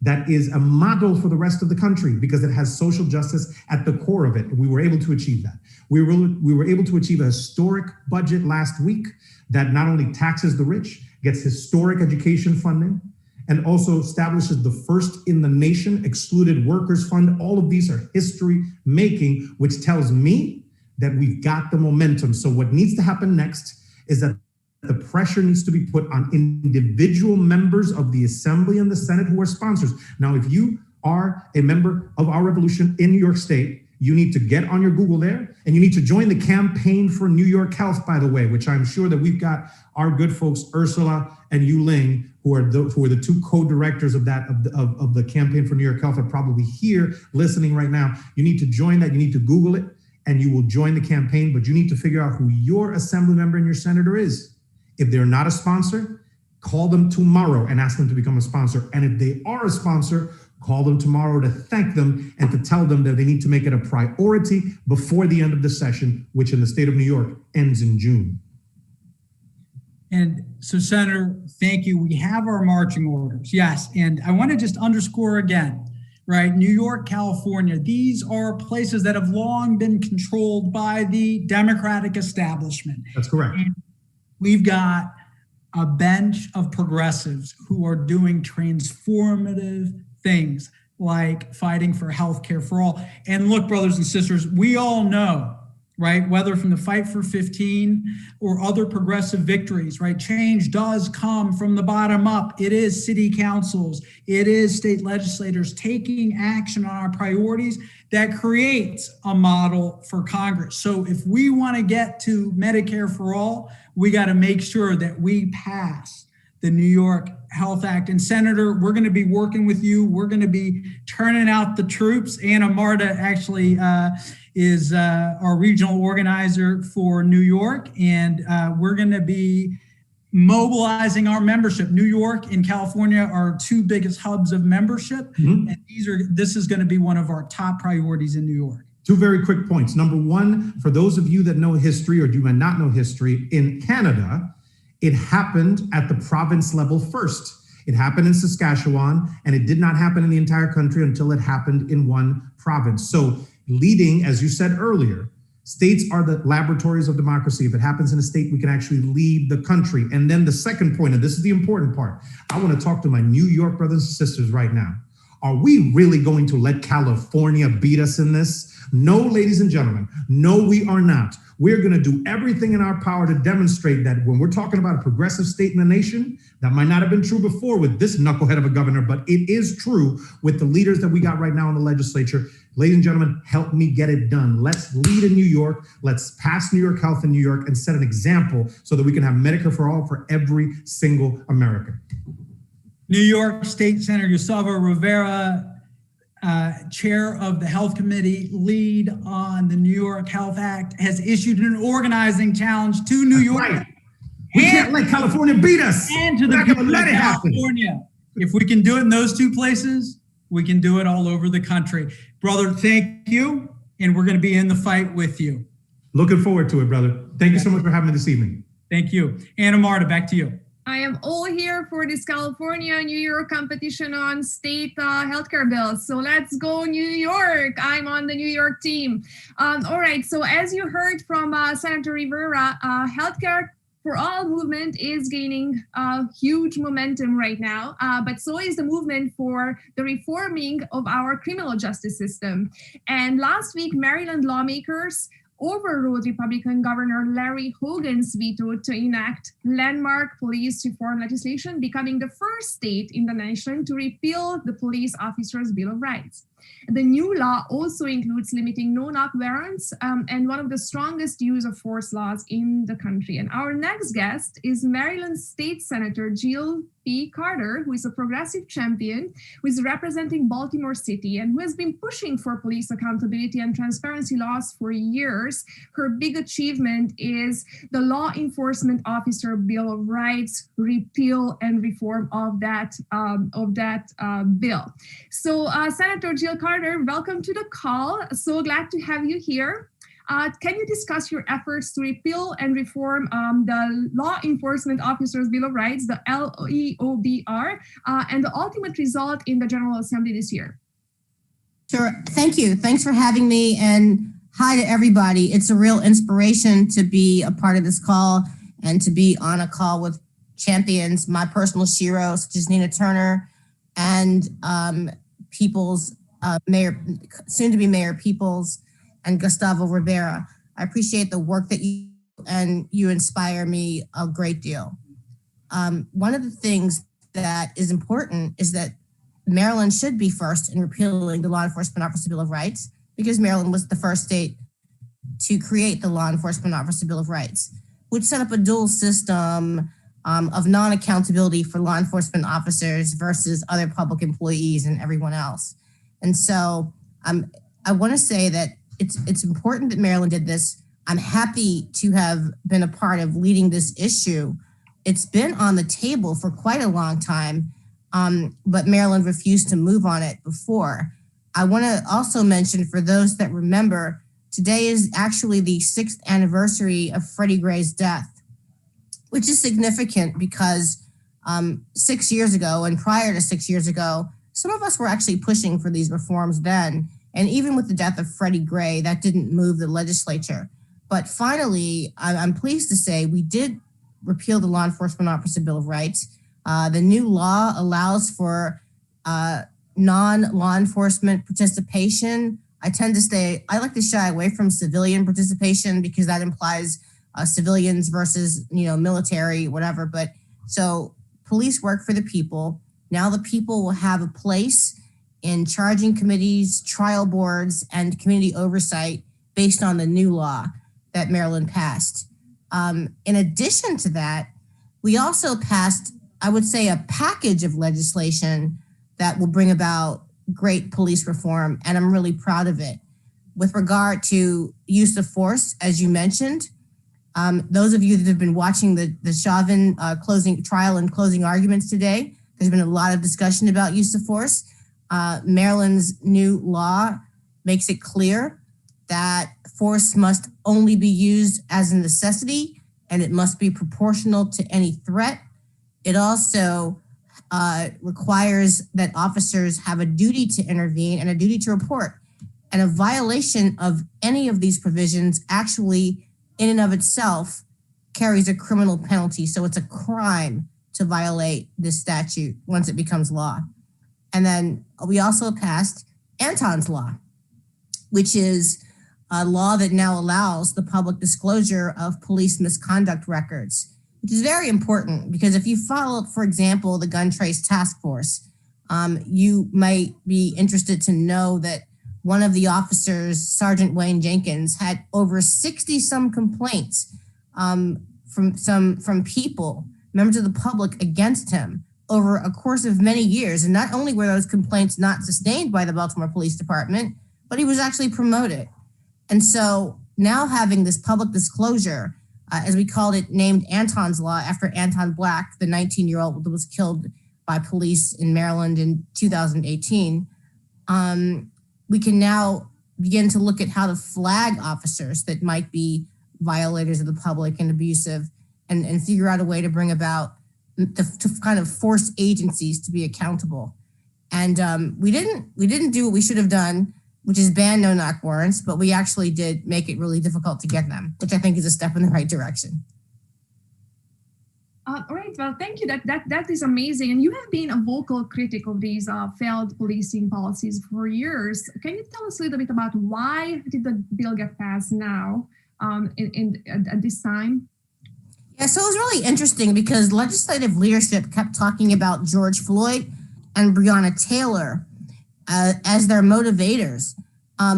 that is a model for the rest of the country because it has social justice at the core of it. We were able to achieve that. We were able to achieve a historic budget last week that not only taxes the rich, gets historic education funding, and also establishes the first in the nation excluded workers fund. All of these are history making, which tells me that we've got the momentum. So what needs to happen next is that the pressure needs to be put on individual members of the Assembly and the Senate who are sponsors. Now, if you are a member of our revolution in New York State, you need to get on your Google there, and you need to join the Campaign for New York Health, by the way, which I'm sure that we've got our good folks, Ursula and Yu Ling, who are the two co-directors of the Campaign for New York Health, are probably here listening right now. You need to join that. You need to Google it, and you will join the campaign, but you need to figure out who your Assembly member and your senator is. If they're not a sponsor, call them tomorrow and ask them to become a sponsor. And if they are a sponsor, call them tomorrow to thank them and to tell them that they need to make it a priority before the end of the session, which in the state of New York ends in June. And so, Senator, thank you. We have our marching orders. Yes. And I want to just underscore again, right? New York, California, these are places that have long been controlled by the Democratic establishment. That's correct. And we've got a bench of progressives who are doing transformative things like fighting for healthcare for all. And look, brothers and sisters, we all know, right, whether from the Fight for 15 or other progressive victories, right, change does come from the bottom up. It is city councils, it is state legislators taking action on our priorities that creates a model for Congress. So if we want to get to Medicare for all, we got to make sure that we pass the New York Health Act. And Senator, we're going to be working with you. We're going to be turning out the troops. Anna Marta actually is our regional organizer for New York. And we're going to be mobilizing our membership. New York and California are our two biggest hubs of membership. Mm-hmm. And this is going to be one of our top priorities in New York. Two very quick points. Number one, for those of you that know history or do not know history, in Canada, it happened at the province level first. It happened in Saskatchewan, and it did not happen in the entire country until it happened in one province. So leading, as you said earlier, States are the laboratories of democracy. If it happens in a state, we can actually lead the country. And then the second point, and this is the important part, I want to talk to my New York brothers and sisters right now. Are we really going to let California beat us in this? No, ladies and gentlemen, no, we are not. We're going to do everything in our power to demonstrate that when we're talking about a progressive state in the nation, that might not have been true before with this knucklehead of a governor, but it is true with the leaders that we got right now in the legislature. Ladies and gentlemen, help me get it done. Let's lead in New York. Let's pass New York Health in New York and set an example so that we can have Medicare for all for every single American. New York State Senator Gustavo Rivera, chair of the Health Committee, lead on the New York Health Act, has issued an organizing challenge to New York. Right. We can't let California beat us. And to the people of California. If we can do it in those two places, we can do it all over the country. Brother, thank you. And we're going to be in the fight with you. Looking forward to it, brother. Thank you so much for having me this evening. Thank you. Anna Marta, back to you. I am all here for this California New York competition on state healthcare bills. So let's go New York. I'm on the New York team. All right. So as you heard from Senator Rivera, healthcare for all movement is gaining huge momentum right now, but so is the movement for the reforming of our criminal justice system. And last week, Maryland lawmakers overruled Republican Governor Larry Hogan's veto to enact landmark police reform legislation, becoming the first state in the nation to repeal the Police Officers' Bill of Rights. The new law also includes limiting no-knock warrants and one of the strongest use of force laws in the country. And our next guest is Maryland State Senator Jill P. Carter, who is a progressive champion, who is representing Baltimore City and who has been pushing for police accountability and transparency laws for years. Her big achievement is the Law Enforcement Officer Bill of Rights repeal and reform of that bill. So Senator Jill Carter, welcome to the call. So glad to have you here. Can you discuss your efforts to repeal and reform the Law Enforcement Officers Bill of Rights, the LEOBR, and the ultimate result in the General Assembly this year? Sure. Thank you. Thanks for having me. And hi to everybody. It's a real inspiration to be a part of this call and to be on a call with champions, my personal heroes, such as Nina Turner and Peoples, Mayor, soon-to-be Mayor Peoples, and Gustavo Rivera. I appreciate the work that you do, and you inspire me a great deal. One of the things that is important is that Maryland should be first in repealing the Law Enforcement Officer Bill of Rights, because Maryland was the first state to create the Law Enforcement Officer Bill of Rights, which set up a dual system of non-accountability for law enforcement officers versus other public employees and everyone else. And so I want to say that it's important that Maryland did this. I'm happy to have been a part of leading this issue. It's been on the table for quite a long time, but Maryland refused to move on it before. I want to also mention, for those that remember, today is actually the 6th anniversary of Freddie Gray's death, which is significant because 6 years ago and prior to 6 years ago, some of us were actually pushing for these reforms then. And even with the death of Freddie Gray, that didn't move the legislature. But finally, I'm pleased to say we did repeal the Law Enforcement Officer Bill of Rights. The new law allows for non-law enforcement participation. I like to shy away from civilian participation because that implies civilians versus, military, whatever. But so police work for the people. Now the people will have a place in charging committees, trial boards, and community oversight based on the new law that Maryland passed. In addition to that, we also passed, I would say, a package of legislation that will bring about great police reform, and I'm really proud of it. With regard to use of force, as you mentioned, those of you that have been watching the Chauvin closing trial and closing arguments today, there's been a lot of discussion about use of force. Maryland's new law makes it clear that force must only be used as a necessity, and it must be proportional to any threat. It also requires that officers have a duty to intervene and a duty to report. And a violation of any of these provisions actually, in and of itself, carries a criminal penalty. So it's a crime to violate this statute once it becomes law. And then we also passed Anton's Law, which is a law that now allows the public disclosure of police misconduct records, which is very important because if you follow, for example, the Gun Trace Task Force, you might be interested to know that one of the officers, Sergeant Wayne Jenkins, had over 60 some complaints from people, members of the public, against him over a course of many years. And not only were those complaints not sustained by the Baltimore Police Department, but he was actually promoted. And so now having this public disclosure, as we called it, named Anton's Law after Anton Black, the 19-year-old that was killed by police in Maryland in 2018, we can now begin to look at how to flag officers that might be violators of the public and abusive, and figure out a way to bring about to kind of force agencies to be accountable. And we didn't do what we should have done, which is ban no-knock warrants, but we actually did make it really difficult to get them, which I think is a step in the right direction. All right, well, thank you. That is amazing. And you have been a vocal critic of these failed policing policies for years. Can you tell us a little bit about why did the bill get passed now at this time? Yeah, so it was really interesting because legislative leadership kept talking about George Floyd and Breonna Taylor as their motivators,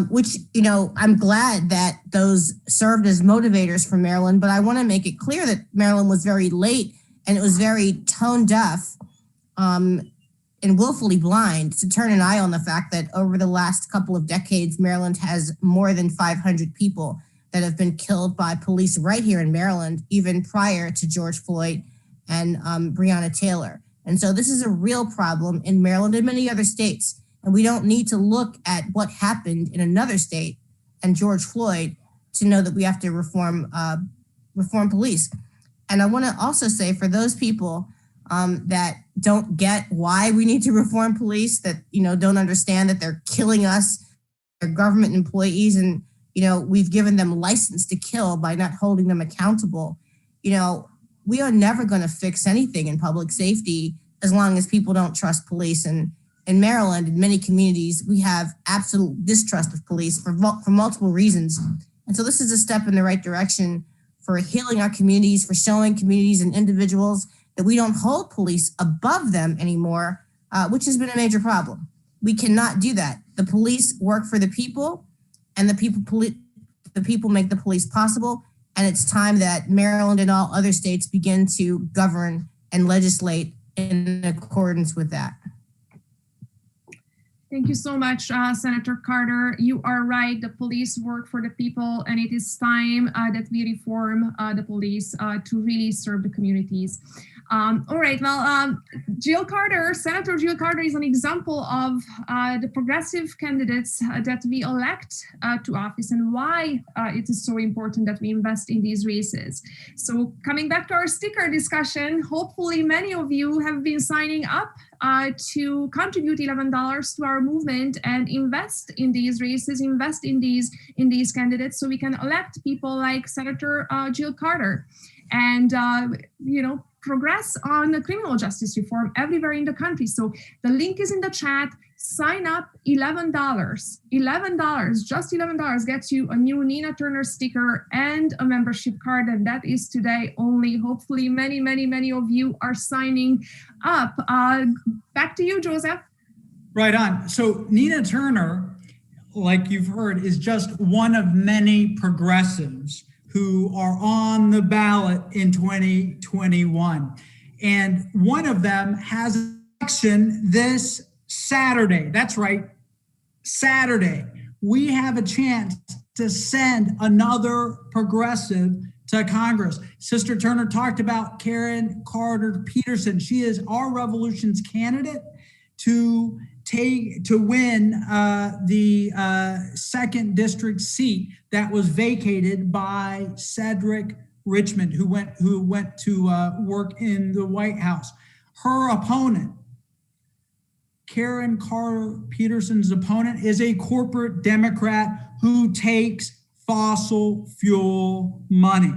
which, you know, I'm glad that those served as motivators for Maryland, but I want to make it clear that Maryland was very late and it was very tone deaf and willfully blind to turn an eye on the fact that over the last couple of decades, Maryland has more than 500 people that have been killed by police right here in Maryland, even prior to George Floyd and Breonna Taylor. And so this is a real problem in Maryland and many other states. And we don't need to look at what happened in another state and George Floyd to know that we have to reform police. And I want to also say for those people that don't get why we need to reform police, that, you know, don't understand that they're killing us, they're government employees, and, you know, we've given them license to kill by not holding them accountable. You know, we are never going to fix anything in public safety as long as people don't trust police. And in Maryland, in many communities, we have absolute distrust of police for multiple reasons. And so this is a step in the right direction for healing our communities, for showing communities and individuals that we don't hold police above them anymore, which has been a major problem. We cannot do that. The police work for the people, and the people make the police possible. And it's time that Maryland and all other states begin to govern and legislate in accordance with that. Thank you so much, Senator Carter. You are right. The police work for the people, and it is time that we reform the police to really serve the communities. All right. Well, Senator Jill Carter is an example of the progressive candidates that we elect to office and why it is so important that we invest in these races. So coming back to our sticker discussion, hopefully many of you have been signing up to contribute $11 to our movement and invest in these races, invest in these candidates so we can elect people like Senator Jill Carter and, progress on the criminal justice reform everywhere in the country. So the link is in the chat. Sign up, $11. $11, just $11 gets you a new Nina Turner sticker and a membership card. And that is today only. Hopefully many, many, many of you are signing up. Back to you, Joseph. Right on. So Nina Turner, like you've heard, is just one of many progressives who are on the ballot in 2021. And one of them has an election this Saturday. That's right, Saturday. We have a chance to send another progressive to Congress. Sister Turner talked about Karen Carter Peterson. She is our Revolution's candidate to win the 2nd district seat that was vacated by Cedric Richmond, who went to work in the White House. Her opponent, Karen Carter Peterson's opponent is a corporate Democrat who takes fossil fuel money.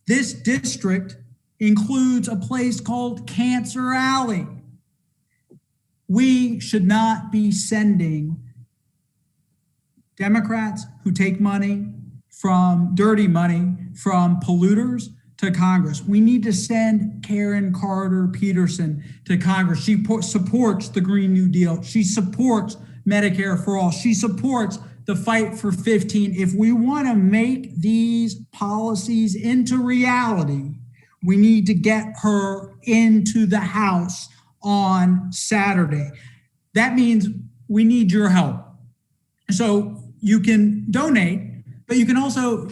This district includes a place called Cancer Alley. We should not be sending Democrats who take money from dirty money from polluters to Congress. We need to send Karen Carter Peterson to Congress. She supports the Green New Deal. She supports Medicare for all. She supports the fight for 15. If we want to make these policies into reality, we need to get her into the House on Saturday. That means we need your help. So you can donate, but you can also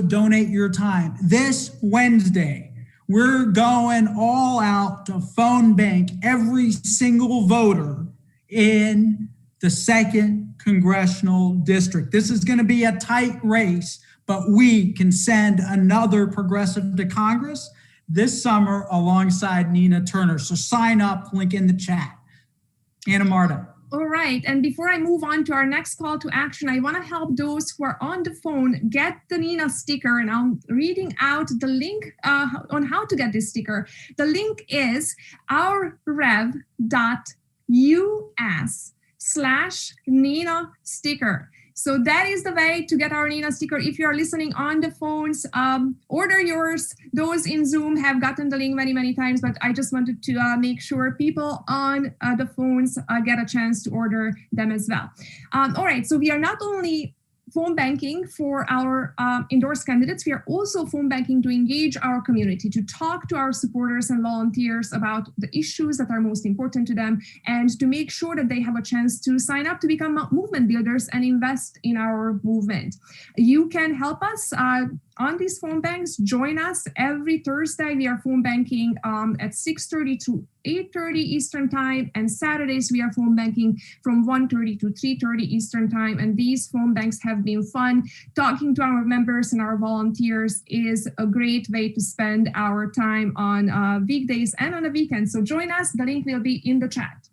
donate your time. This Wednesday, we're going all out to phone bank every single voter in the 2nd Congressional District. This is going to be a tight race, but we can send another progressive to Congress this summer alongside Nina Turner. So sign up, link in the chat. Anna Marta. All right. And before I move on to our next call to action, I want to help those who are on the phone get the Nina sticker. And I'm reading out the link on how to get this sticker. The link is ourrev.us/Nina sticker. So that is the way to get our Nina sticker. If you are listening on the phones, order yours. Those in Zoom have gotten the link many, many times, but I just wanted to make sure people on the phones get a chance to order them as well. All right, so we are not only phone banking for our endorsed candidates, we are also phone banking to engage our community, to talk to our supporters and volunteers about the issues that are most important to them, and to make sure that they have a chance to sign up to become movement builders and invest in our movement. You can help us on these phone banks. Join us every Thursday. We are phone banking at 6:30 to 8:30 Eastern time, and Saturdays we are phone banking from 1:30 to 3:30 Eastern time. And these phone banks have been fun. Talking to our members and our volunteers is a great way to spend our time on weekdays and on the weekends. So join us. The link will be in the chat.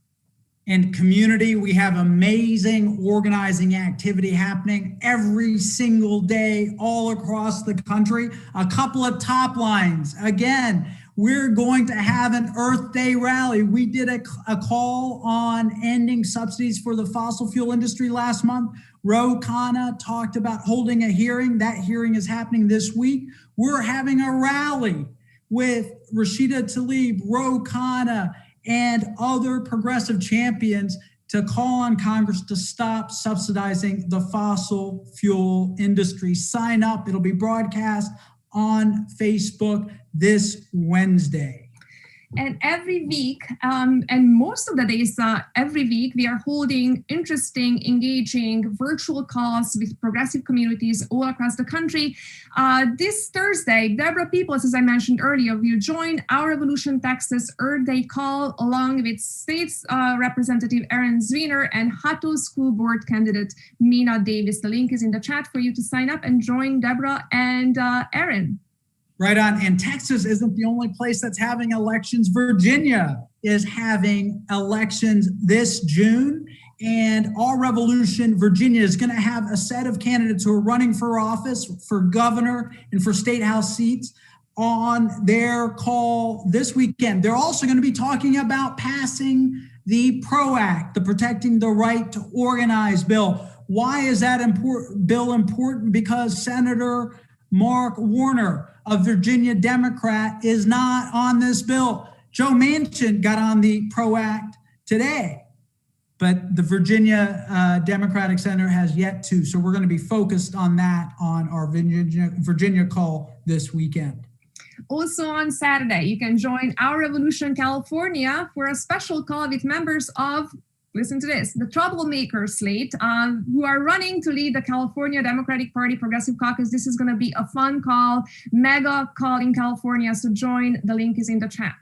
And community, we have amazing organizing activity happening every single day all across the country. A couple of top lines. Again, we're going to have an Earth Day rally. We did a call on ending subsidies for the fossil fuel industry last month. Ro Khanna talked about holding a hearing. That hearing is happening this week. We're having a rally with Rashida Tlaib, Ro Khanna, and other progressive champions to call on Congress to stop subsidizing the fossil fuel industry. Sign up. It'll be broadcast on Facebook this Wednesday. And every week, and most of the days every week, we are holding interesting, engaging virtual calls with progressive communities all across the country. This Thursday, Deborah Peoples, as I mentioned earlier, will join Our Revolution Texas Earth Day call along with States Representative Aaron Zwiener and Hato School Board candidate Mina Davis. The link is in the chat for you to sign up and join Deborah and Aaron. Right on. And Texas isn't the only place that's having elections. Virginia is having elections this June. And Our Revolution Virginia is going to have a set of candidates who are running for office, for governor and for state house seats on their call this weekend. They're also going to be talking about passing the PRO Act, the Protecting the Right to Organize bill. Why is that bill important? Because Senator Mark Warner, a Virginia Democrat, is not on this bill. Joe Manchin got on the PRO Act today, but the Virginia Democratic Senator has yet to. So we're going to be focused on that on our Virginia call this weekend. Also on Saturday, you can join Our Revolution California for a special call with members of, listen to this, the Troublemaker slate, who are running to lead the California Democratic Party Progressive Caucus. This is going to be a fun call, mega call in California. So join. The link is in the chat.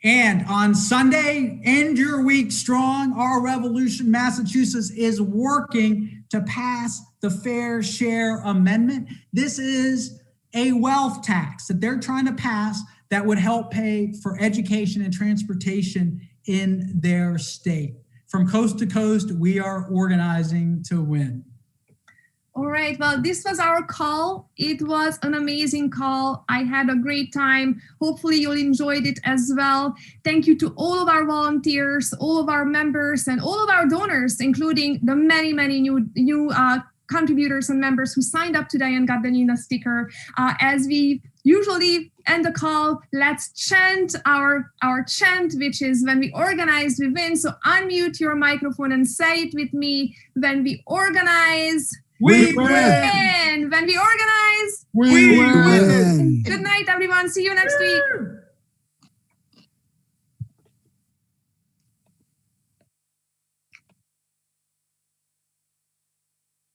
And on Sunday, end your week strong. Our Revolution Massachusetts is working to pass the Fair Share Amendment. This is a wealth tax that they're trying to pass that would help pay for education and transportation in their state. From coast to coast, we are organizing to win. All right, well, this was our call. It was an amazing call. I had a great time. Hopefully you'll enjoyed it as well. Thank you to all of our volunteers, all of our members, and all of our donors, including the many, many new contributors and members who signed up today and got the Nina sticker. As we usually end the call, let's chant our chant, which is when we organize, we win. So unmute your microphone and say it with me. When we organize, we win. When we organize, we win. Good night, everyone. See you next week.